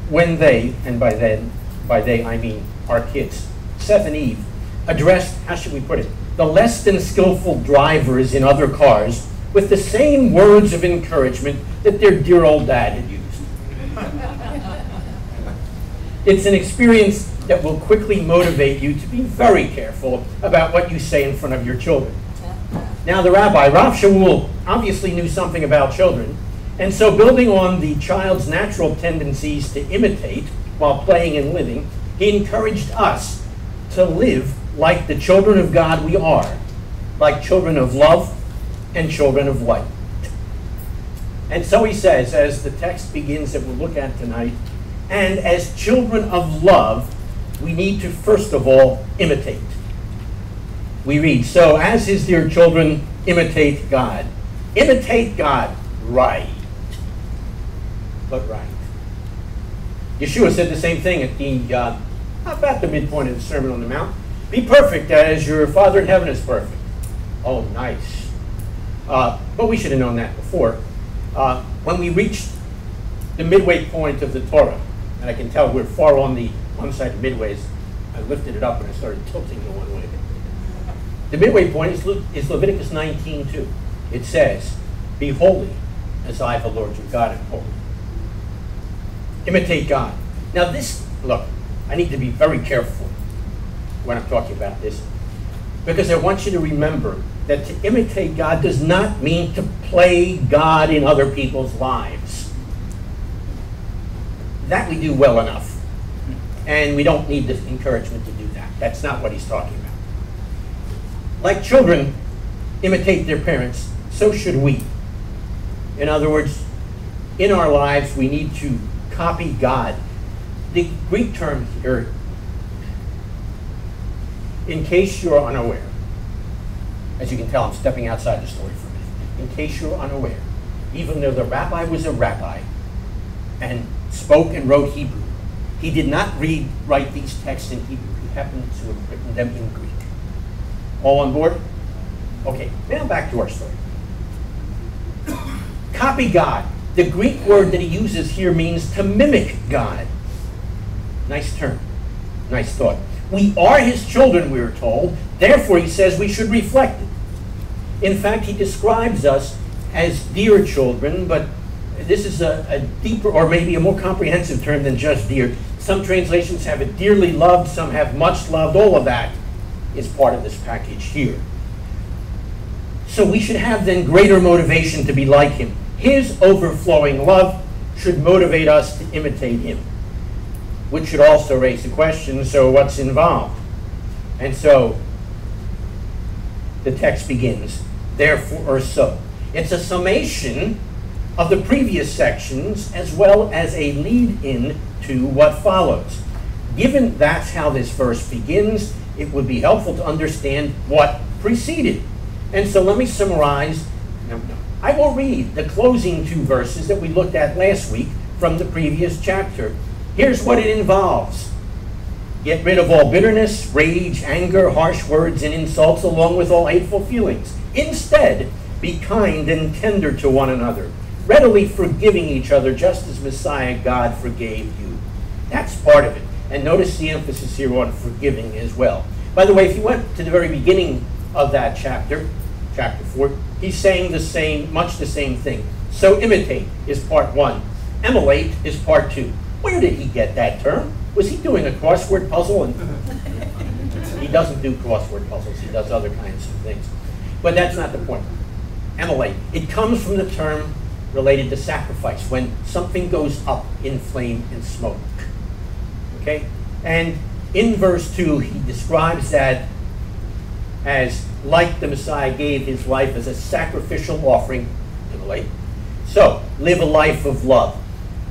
A: when they, and by they I mean our kids, Seth and Eve, addressed, how should we put it, the less than skillful drivers in other cars with the same words of encouragement that their dear old dad had used. It's an experience that will quickly motivate you to be very careful about what you say in front of your children. Now, the rabbi, Rav Shaul, obviously knew something about children, and so building on the child's natural tendencies to imitate while playing and living, he encouraged us to live like the children of God we are, like children of love and children of light. And so he says, as the text begins that we'll look at tonight, and as children of love, we need to first of all imitate. We read, so as his dear children, imitate God. Imitate God right. But right. Yeshua said the same thing at the about the midpoint of the Sermon on the Mount. Be perfect as your Father in heaven is perfect. Oh, nice. But we should have known that before. When we reached the midway point of the Torah, and I can tell we're far on the one side of midways, I lifted it up and I started tilting it one way. The midway point is Leviticus 19:2. It says, be holy as I, the Lord your God, am holy. Imitate God. Now this, look, I need to be very careful when I'm talking about this, because I want you to remember that to imitate God does not mean to play God in other people's lives. That we do well enough, and we don't need this encouragement to do that. That's not what he's talking about. Like children imitate their parents, so should we. In other words, in our lives, we need to copy God. The Greek term here, in case you're unaware, as you can tell, I'm stepping outside the story for a minute. In case you're unaware, even though the rabbi was a rabbi and spoke and wrote Hebrew, he did not write these texts in Hebrew. He happened to have written them in Greek. All on board? Okay, now back to our story. Copy God. The Greek word that he uses here means to mimic God. Nice term. Nice thought. We are his children, we are told. Therefore, he says we should reflect it. In fact, he describes us as dear children, but this is a deeper or maybe a more comprehensive term than just dear. Some translations have it dearly loved, some have much loved. All of that is part of this package here. So we should have then greater motivation to be like him. His overflowing love should motivate us to imitate him, which should also raise the question, so what's involved? And so the text begins, therefore, or so. It's a summation of the previous sections as well as a lead-in to what follows. Given that's how this verse begins, it would be helpful to understand what preceded. And so let me summarize. I will read the closing two verses that we looked at last week from the previous chapter. Here's what it involves. Get rid of all bitterness, rage, anger, harsh words, and insults, along with all hateful feelings. Instead, be kind and tender to one another, readily forgiving each other, just as Messiah, God, forgave you. That's part of it. And notice the emphasis here on forgiving as well. By the way, if you went to the very beginning of that chapter, chapter 4, he's saying the same, much the same thing. So imitate is part 1. Emulate is part 2. Where did he get that term? Was he doing a crossword puzzle? And he doesn't do crossword puzzles. He does other kinds of things. But that's not the point. Emulate. It comes from the term related to sacrifice, when something goes up in flame and smoke. Okay? And in verse 2, he describes that as like the Messiah gave his life as a sacrificial offering. Emulate. So, live a life of love.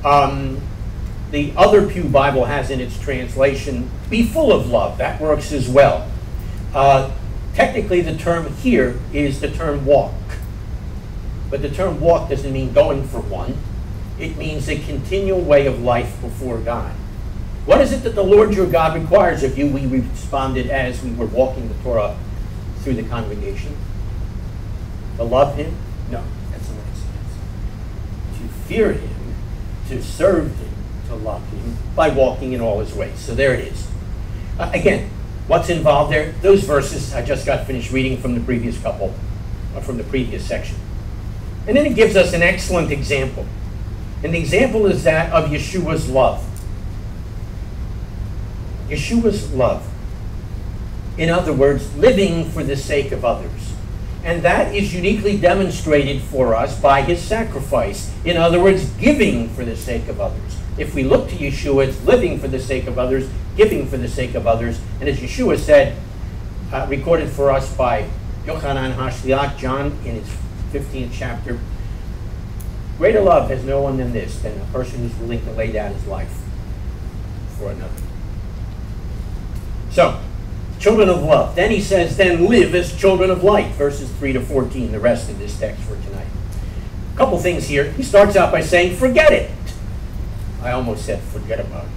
A: The other Pew Bible has in its translation, be full of love. That works as well. Technically, the term here is the term walk. But the term walk doesn't mean going for one. It means a continual way of life before God. What is it that the Lord your God requires of you? We responded as we were walking the Torah through the congregation. To love him? No, that's not what it says. To fear him, to serve him, to love him by walking in all his ways. So there it is. Again, what's involved there? Those verses I just got finished reading from the previous couple, from the previous section. And then it gives us an excellent example. And the example is that of Yeshua's love. Yeshua's love. In other words, living for the sake of others. And that is uniquely demonstrated for us by his sacrifice. In other words, giving for the sake of others. If we look to Yeshua, it's living for the sake of others, giving for the sake of others. And as Yeshua said, recorded for us by Yochanan HaShliach, John, in his 15th chapter, greater love has no one than this, than a person who's willing to lay down his life for another. So, children of love. Then he says, then live as children of light, verses 3 to 14, the rest of this text for tonight. A couple things here. He starts out by saying, forget it. I almost said, forget about it.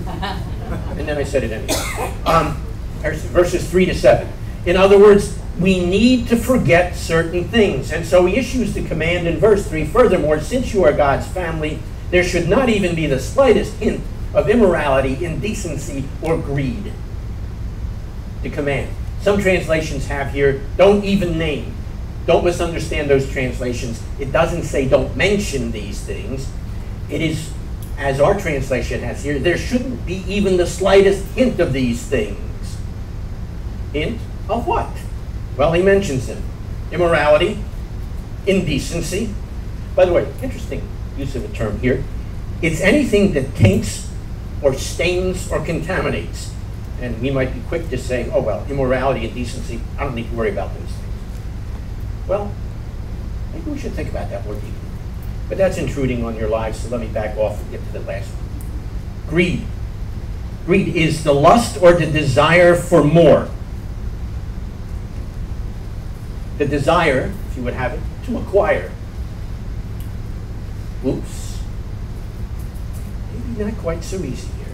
A: And then I said it anyway. Verses 3 to 7. In other words, we need to forget certain things. And so he issues the command in verse 3, furthermore, since you are God's family, there should not even be the slightest hint of immorality, indecency, or greed. The command. Some translations have here, don't even name. Don't misunderstand those translations. It doesn't say don't mention these things. It is, as our translation has here, there shouldn't be even the slightest hint of these things. Hint of what? Well, he mentions them. Immorality, indecency. By the way, interesting use of a term here. It's anything that taints or stains or contaminates. And we might be quick to say, oh, well, immorality and decency, I don't need to worry about those things. Well, maybe we should think about that more deeply. But that's intruding on your lives, so let me back off and get to the last one. Greed. Greed is the lust or the desire for more. The desire, if you would have it, to acquire. Oops. Maybe not quite so easy here.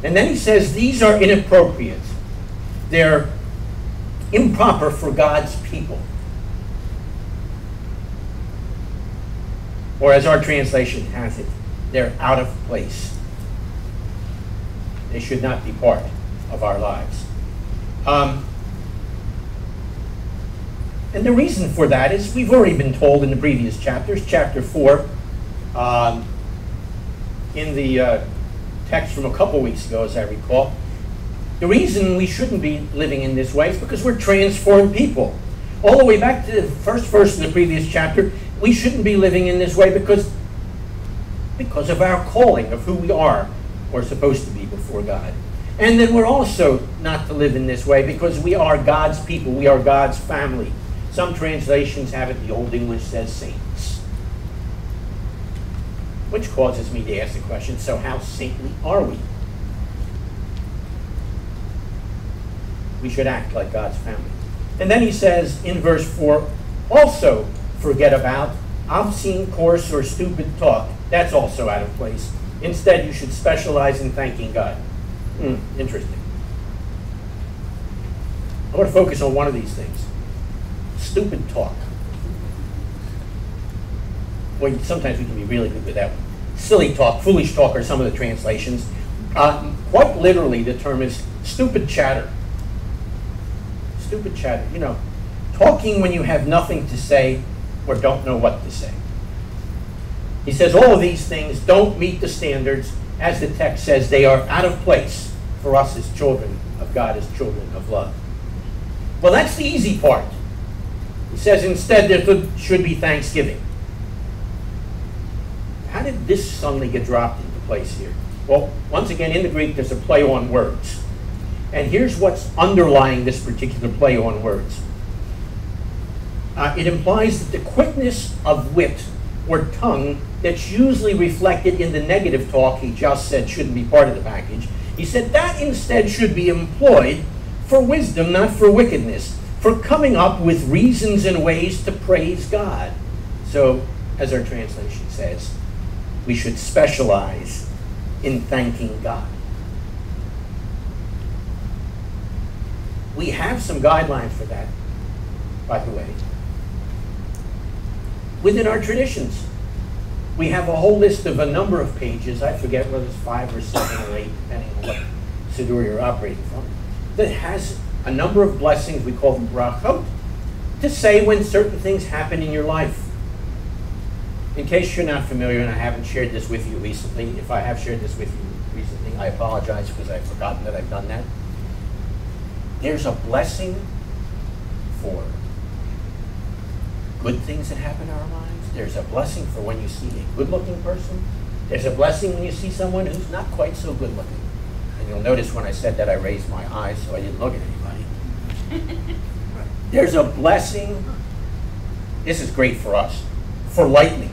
A: And then he says these are inappropriate. They're improper for God's people. Or as our translation has it, they're out of place. They should not be part of our lives. And the reason for that is we've already been told in the previous chapters. Chapter 4, in the text from a couple weeks ago, as I recall, the reason we shouldn't be living in this way is because we're transformed people. All the way back to the first verse in the previous chapter, we shouldn't be living in this way because of our calling, of who we are or supposed to be before God. And then we're also not to live in this way because we are God's people, we are God's family. Some translations have it, the Old English says saints. Which causes me to ask the question, so how saintly are we? We should act like God's family. And then he says in verse 4, also forget about obscene, coarse, or stupid talk. That's also out of place. Instead, you should specialize in thanking God. Interesting. I want to focus on one of these things. Stupid talk. Well, sometimes we can be really good with that one. Silly talk, foolish talk are some of the translations. Quite literally, the term is stupid chatter. Stupid chatter, you know, talking when you have nothing to say or don't know what to say. He says all of these things don't meet the standards. As the text says, they are out of place for us as children of God, as children of love. Well, that's the easy part. He says instead there should be thanksgiving. How did this suddenly get dropped into place here? Well, once again, in the Greek, there's a play on words. And here's what's underlying this particular play on words. It implies that the quickness of wit or tongue that's usually reflected in the negative talk he just said shouldn't be part of the package. He said that instead should be employed for wisdom, not for wickedness, for coming up with reasons and ways to praise God. So, as our translation says, we should specialize in thanking God. We have some guidelines for that, by the way. Within our traditions, we have a whole list of a number of pages, I forget whether it's 5 or 7 or 8, depending on what Siddur you're operating from, that has a number of blessings, we call them brachot, to say when certain things happen in your life. In case you're not familiar, and I haven't shared this with you recently, if I have shared this with you recently, I apologize because I've forgotten that I've done that. There's a blessing for good things that happen in our lives. There's a blessing for when you see a good-looking person. There's a blessing when you see someone who's not quite so good-looking. And you'll notice when I said that I raised my eyes so I didn't look at anybody. There's a blessing. This is great for us. For lightning.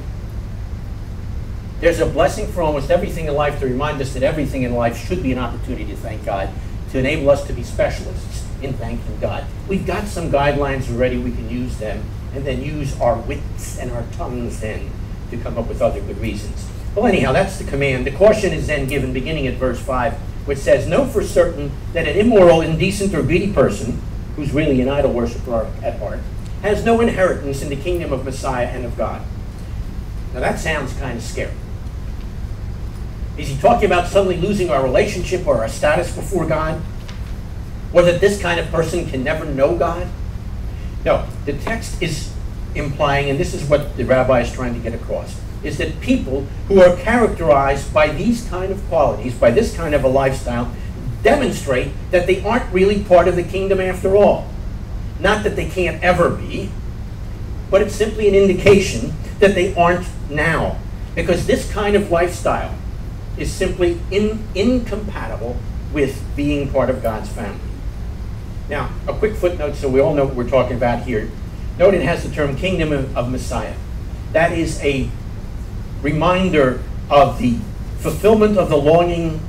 A: There's a blessing for almost everything in life to remind us that everything in life should be an opportunity to thank God, to enable us to be specialists in thanking God. We've got some guidelines already. We can use them and then use our wits and our tongues then to come up with other good reasons. Well, anyhow, that's the command. The caution is then given beginning at verse 5, which says, know for certain that an immoral, indecent, or greedy person, who's really an idol worshiper at heart, has no inheritance in the kingdom of Messiah and of God. Now that sounds kind of scary. Is he talking about suddenly losing our relationship or our status before God? Or that this kind of person can never know God? No, the text is implying, and this is what the rabbi is trying to get across, is that people who are characterized by these kind of qualities, by this kind of a lifestyle, demonstrate that they aren't really part of the kingdom after all. Not that they can't ever be, but it's simply an indication that they aren't now. Because this kind of lifestyle is simply incompatible with being part of God's family. Now, a quick footnote so we all know what we're talking about here. Note it has the term kingdom of Messiah. That is a reminder of the fulfillment of the longing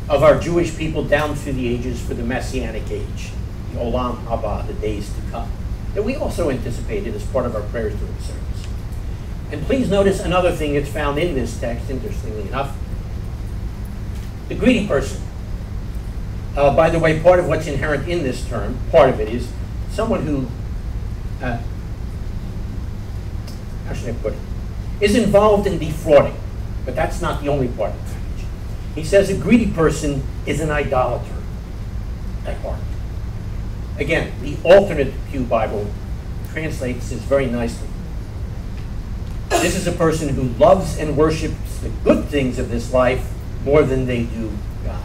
A: of our Jewish people down through the ages for the Messianic age, the Olam Haba, the days to come, that we also anticipated as part of our prayers during the service. And please notice another thing that's found in this text, interestingly enough. The greedy person. By the way, part of what's inherent in this term, part of it is someone who, how should I put it? is involved in defrauding, but that's not the only part of the image. He says a greedy person is an idolater at heart. Again, the alternate Pew Bible translates this very nicely. This is a person who loves and worships the good things of this life more than they do God.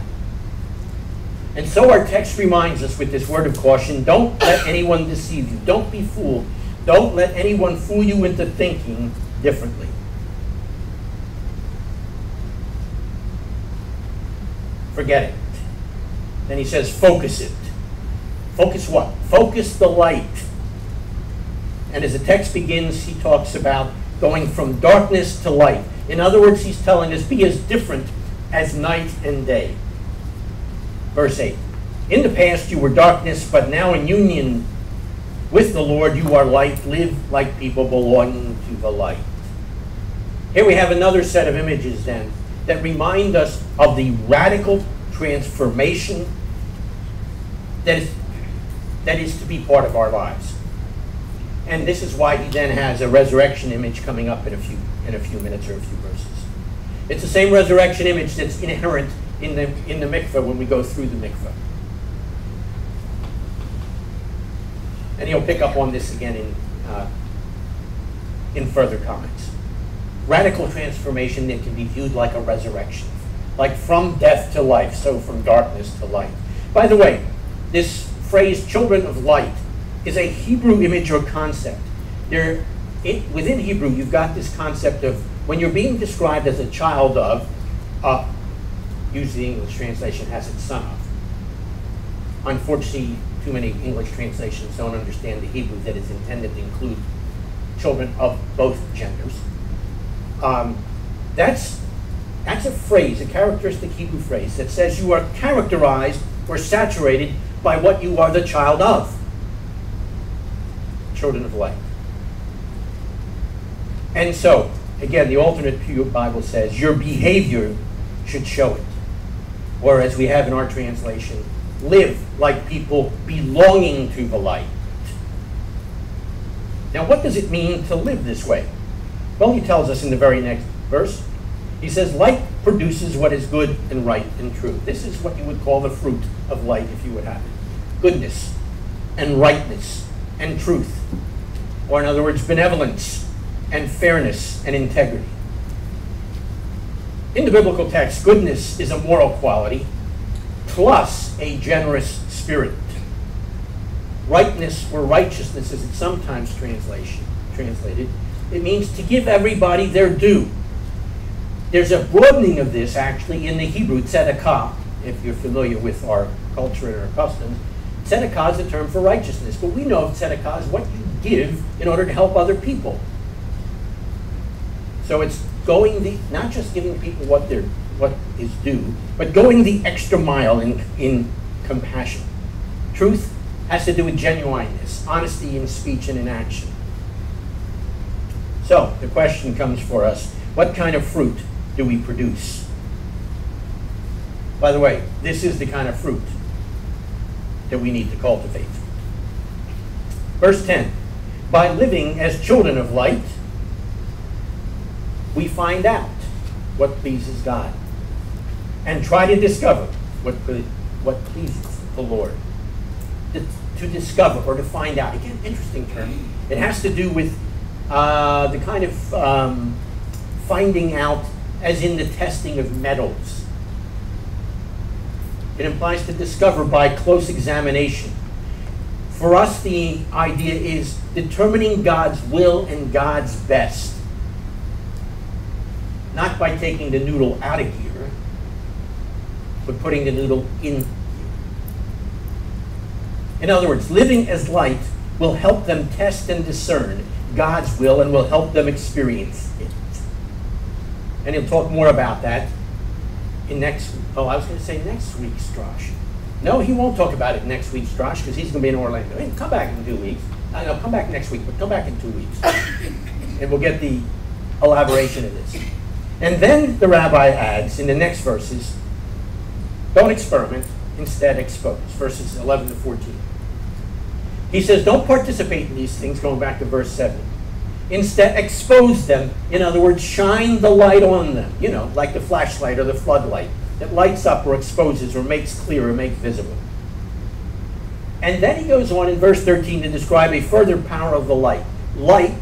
A: And so our text reminds us with this word of caution, don't let anyone deceive you. Don't be fooled. Don't let anyone fool you into thinking differently. Forget it. Then he says, focus it. Focus what? Focus the light. And as the text begins, he talks about going from darkness to light. In other words, he's telling us, be as different as night and day. Verse 8. In the past you were darkness, but now in union with the Lord you are light. Live like people belonging to the light. Here we have another set of images then that remind us of the radical transformation that is to be part of our lives. And this is why he then has a resurrection image coming up in a few minutes or a few verses. It's the same resurrection image that's inherent in the mikveh when we go through the mikveh. And he'll pick up on this again in further comments. Radical transformation that can be viewed like a resurrection, like from death to life, so from darkness to light. By the way, this phrase, children of light, is a Hebrew image or concept. Within Hebrew, you've got this concept of when you're being described as a child of, usually the English translation has it son of. Unfortunately, too many English translations don't understand the Hebrew that is intended to include children of both genders. That's a phrase, a characteristic Hebrew phrase that says you are characterized or saturated by what you are the child of. Children of light. And so, again, the alternate Pew Bible says your behavior should show it. Or as we have in our translation, live like people belonging to the light. Now, what does it mean to live this way? Well, he tells us in the very next verse. He says, light produces what is good and right and true. This is what you would call the fruit of light if you would have it. Goodness and rightness and truth. Or in other words, benevolence and fairness and integrity. In the biblical text, goodness is a moral quality plus a generous spirit. Rightness or righteousness, as it's sometimes translated, it means to give everybody their due. There's a broadening of this actually in the Hebrew, tzedakah, if you're familiar with our culture and our customs. Tzedakah is a term for righteousness, but we know tzedakah is what you give in order to help other people. So it's not just giving people what is due, but going the extra mile in compassion. Truth has to do with genuineness, honesty in speech and in action. So the question comes for us, what kind of fruit do we produce? By the way, this is the kind of fruit that we need to cultivate. Verse 10, by living as children of light, we find out what pleases God and try to discover what pleases the Lord. To discover or to find out. Again, interesting term. It has to do with the kind of finding out as in the testing of metals. It implies to discover by close examination. For us, the idea is determining God's will and God's best. Not by taking the noodle out of gear, but putting the noodle in gear. In other words, living as light will help them test and discern God's will and will help them experience it. And he'll talk more about that in next week's Drosh. No, he won't talk about it next week's Drosh because he's going to be in Orlando. Hey, come back in 2 weeks. No, come back next week, but come back in 2 weeks. And we'll get the elaboration of this. And then the rabbi adds in the next verses, don't experiment, instead expose. Verses 11 to 14. He says, don't participate in these things, going back to verse 7. Instead, expose them. In other words, shine the light on them. You know, like the flashlight or the floodlight that lights up or exposes or makes clear or makes visible. And then he goes on in verse 13 to describe a further power of the light. Light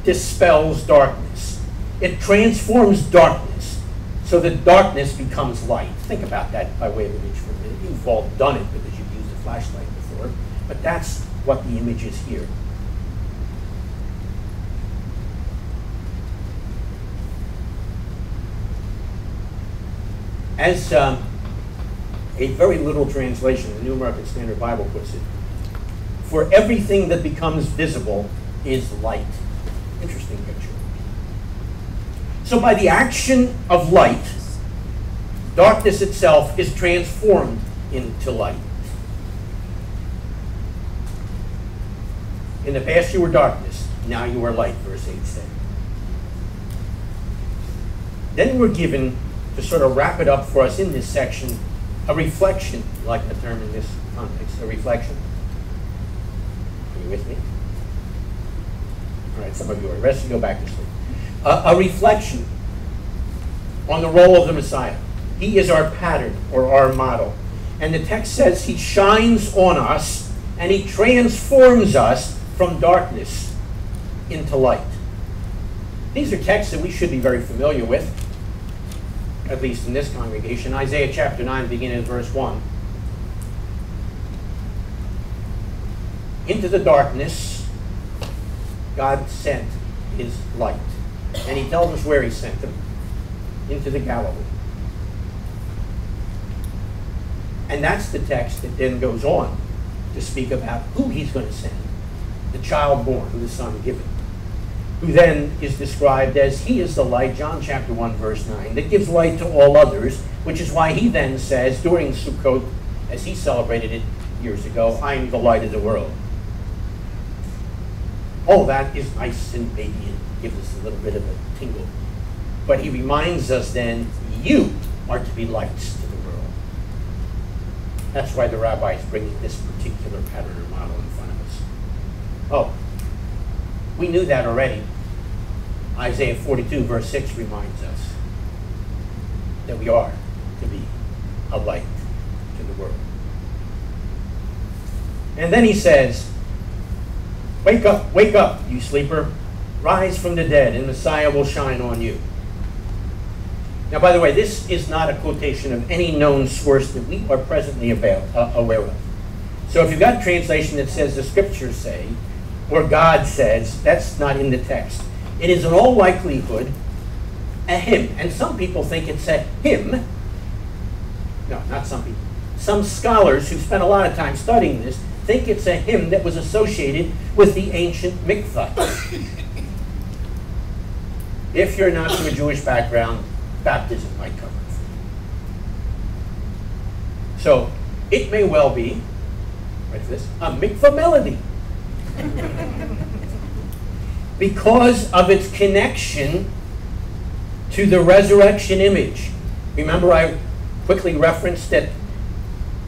A: dispels darkness. It transforms darkness so that darkness becomes light. Think about that by way of image for a minute. You've all done it because you've used a flashlight before, but that's what the image is here. As a very literal translation, the New American Standard Bible puts it, for everything that becomes visible is light. Interesting picture. So by the action of light, darkness itself is transformed into light. In the past you were darkness, now you are light, verse 8 said. Then we're given, to sort of wrap it up for us in this section, a reflection, I like the term in this context, a reflection. Are you with me? All right, some of you are resting, go back to sleep. A reflection on the role of the Messiah. He is our pattern or our model. And the text says he shines on us and he transforms us from darkness into light. These are texts that we should be very familiar with, at least in this congregation. Isaiah chapter 9, beginning in verse 1. Into the darkness, God sent his light. And he tells us where he sent him. Into the Galilee. And that's the text that then goes on to speak about who he's going to send. The child born, who the son given. Who then is described as he is the light, John chapter 1, verse 9, that gives light to all others, which is why he then says during Sukkot, as he celebrated it years ago, I am the light of the world. All that is nice and maybe it gives us a little bit of a tingle. But he reminds us then, you are to be lights to the world. That's why the rabbi is bringing this particular pattern or model in front of us. Oh, we knew that already. Isaiah 42, verse 6 reminds us that we are to be a light to the world. And then he says, wake up, you sleeper. Rise from the dead, and Messiah will shine on you. Now, by the way, this is not a quotation of any known source that we are presently aware of. So if you've got a translation that says the scriptures say, or God says, that's not in the text. It is in all likelihood a hymn. And some people think it's a hymn. No, not some people. Some scholars who spent a lot of time studying this think it's a hymn that was associated with the ancient mikvah. If you're not from a Jewish background, baptism might cover it for you. So it may well be, ready for this, a mikvah melody. Because of its connection to the resurrection image. Remember, I quickly referenced that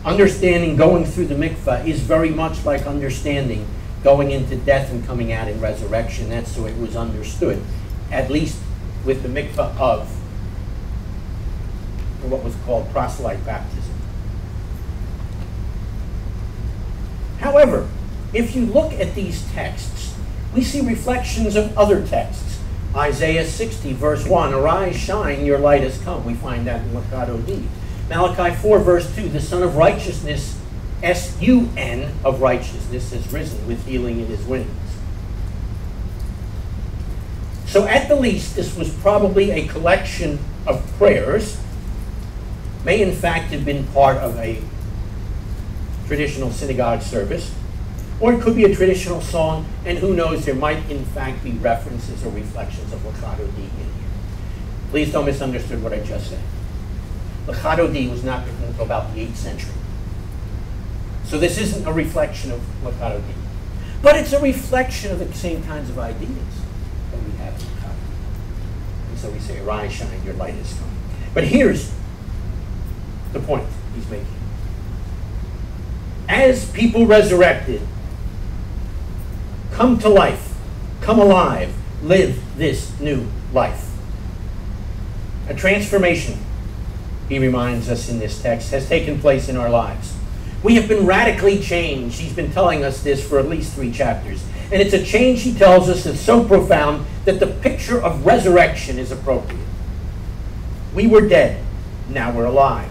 A: understanding going through the mikvah is very much like understanding going into death and coming out in resurrection. That's the way it was understood, at least with the mikvah of what was called proselyte baptism. However, if you look at these texts, we see reflections of other texts. Isaiah 60, verse 1, arise, shine, your light has come. We find that in Matot-Masei. Malachi 4, verse 2, the Son of Righteousness, S-U-N, of righteousness, has risen with healing in his wings. So at the least, this was probably a collection of prayers, may in fact have been part of a traditional synagogue service, or it could be a traditional song, and who knows, there might in fact be references or reflections of Matot-Masei in here. Please don't misunderstand what I just said. Matot-Masei was not written until about the 8th century. So this isn't a reflection of Matot-Masei. But it's a reflection of the same kinds of ideas that we have in Matot-Masei. And so we say, arise, shine, your light is come. But here's the point he's making. As people resurrected come to life, come alive, live this new life. A transformation, he reminds us in this text, has taken place in our lives. We have been radically changed. He's been telling us this for at least 3 chapters. And it's a change, he tells us, that's so profound that the picture of resurrection is appropriate. We were dead, now we're alive.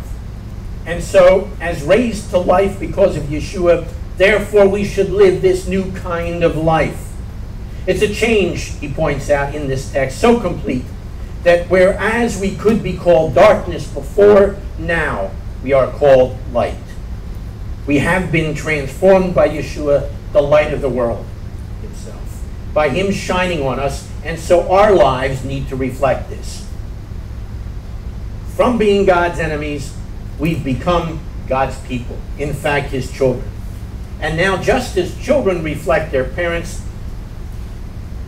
A: And so, as raised to life because of Yeshua, therefore we should live this new kind of life. It's a change, he points out in this text, so complete that whereas we could be called darkness before, now we are called light. We have been transformed by Yeshua, the light of the world himself, by him shining on us, and so our lives need to reflect this. From being God's enemies, we've become God's people, in fact, his children. And now, just as children reflect their parents,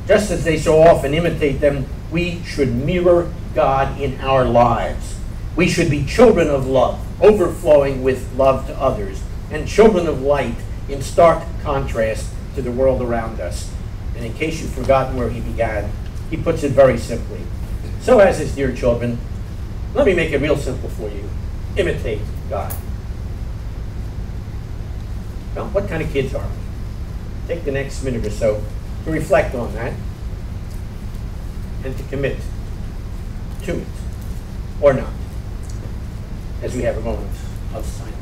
A: just as they so often imitate them, we should mirror God in our lives. We should be children of love, overflowing with love to others, and children of light in stark contrast to the world around us. And in case you've forgotten where he began, he puts it very simply. So as his dear children, let me make it real simple for you. Imitate God. Well, what kind of kids are we? Take the next minute or so to reflect on that and to commit to it, or not, as we have a moment of silence.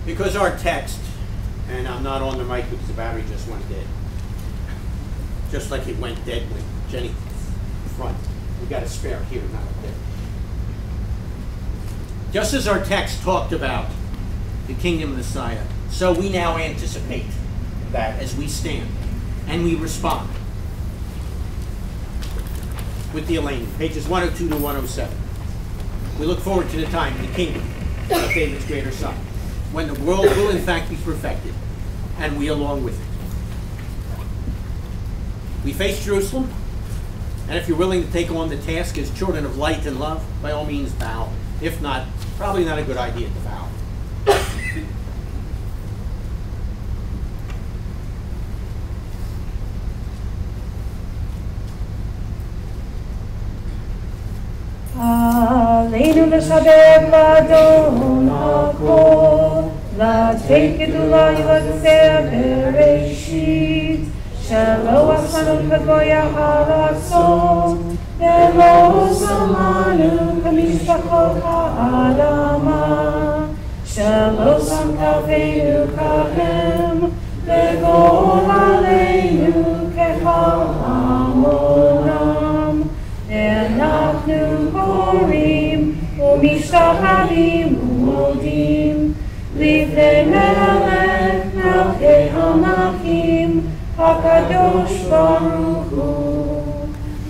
A: Because our text, and I'm not on the mic because the battery just went dead. Just like it went dead when Jenny front. We got a spare here, not up there. Just as our text talked about the kingdom of Messiah, so we now anticipate that as we stand and we respond with the Elaine, pages 102 to 107. We look forward to the time in the kingdom of David's greater son, when the world will in fact be perfected, and we along with it. We face Jerusalem, and if you're willing to take on the task as children of light and love, by all means bow. If not, probably not a good idea to bow.
B: Aleinu l'shabeb l'adon hakol, l'tei kedula yotzer bereshit, shelo asanu k'goya haratzon, velo samanu k'mishpachot ha'adama, shelo samkavenu kahem, legol aleinu kechal hamonam. אנחנו קוראים ומשתחווים ומודים לפני מלך מלכי המלכים הקדוש ברוך הוא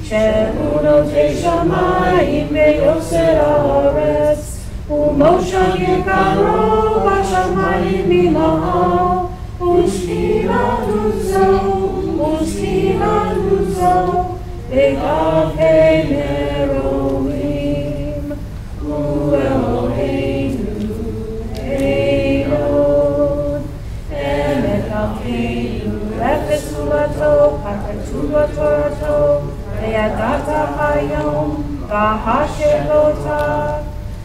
B: שהוא נוטה שמיים ויוצר הארץ ומושל יקרו בשמיים ממעל ושכינתו זו Ekavei meroim, Hu Eloheinu Eod, Emet Alkeinu, Efes Ulato, Hakatu Batorato, Ve'yadata Hayom, V'hashelota,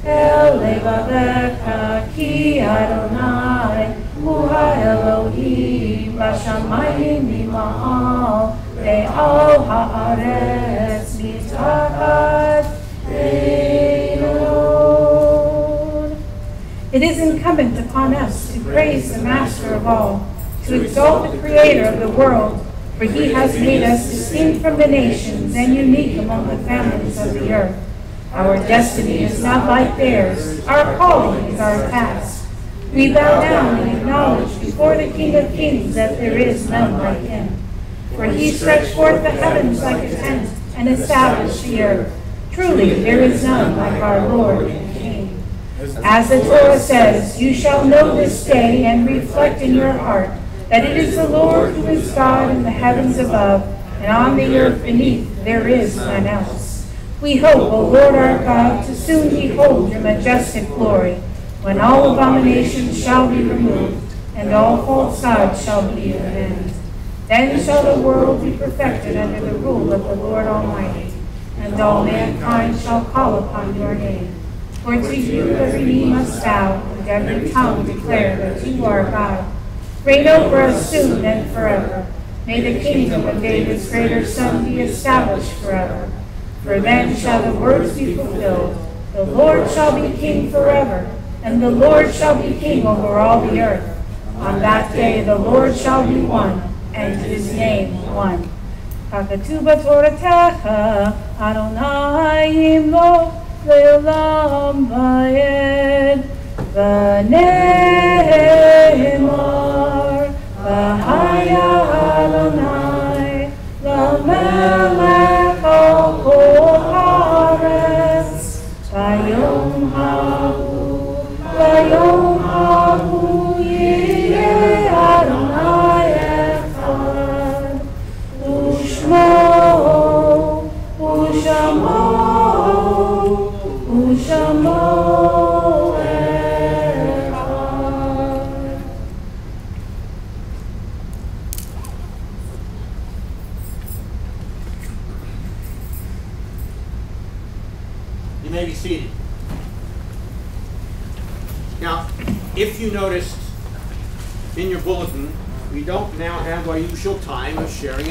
B: El levavecha ki Adonai hu ha-Elohim b'shamayim mima'al ve'al ha'aretz mitachat Elon. It is incumbent upon us to praise the Master of all, to exalt the Creator of the world, for He has made us distinct from the nations and unique among the families of the earth. Our destiny is not like theirs. Our calling is our task. We bow down and acknowledge before the King of Kings that there is none like Him. For He stretched forth the heavens like a tent and established the earth. Truly, there is none like our Lord and King. As the Torah says, you shall know this day and reflect in your heart that it is the Lord who is God in the heavens above, and on the earth beneath there is none else. We hope, O Lord our God, to soon behold your majestic glory, when all abominations shall be removed, and all false gods shall be avenged. Then shall the world be perfected under the rule of the Lord Almighty, and all mankind shall call upon your name. For to you every knee must bow, and every tongue declare that you are God. Reign over us soon and forever. May the kingdom of David's greater Son be established forever. For then shall the words be fulfilled. The Lord shall be king forever, and the Lord shall be king over all the earth. On that day the Lord shall be one, and his name one. Hakatuba Toratecha, Adonai Imlo, Le'olam Vayed, V'ne'emar, V'haya Adonai, L'melech al kol haaretz, V'yom hahu yireh Adonai echad, Ushmo, Ushamo, Ushamo echad.
A: You may be seated. Now, if you noticed in your bulletin, we don't now have our usual time of sharing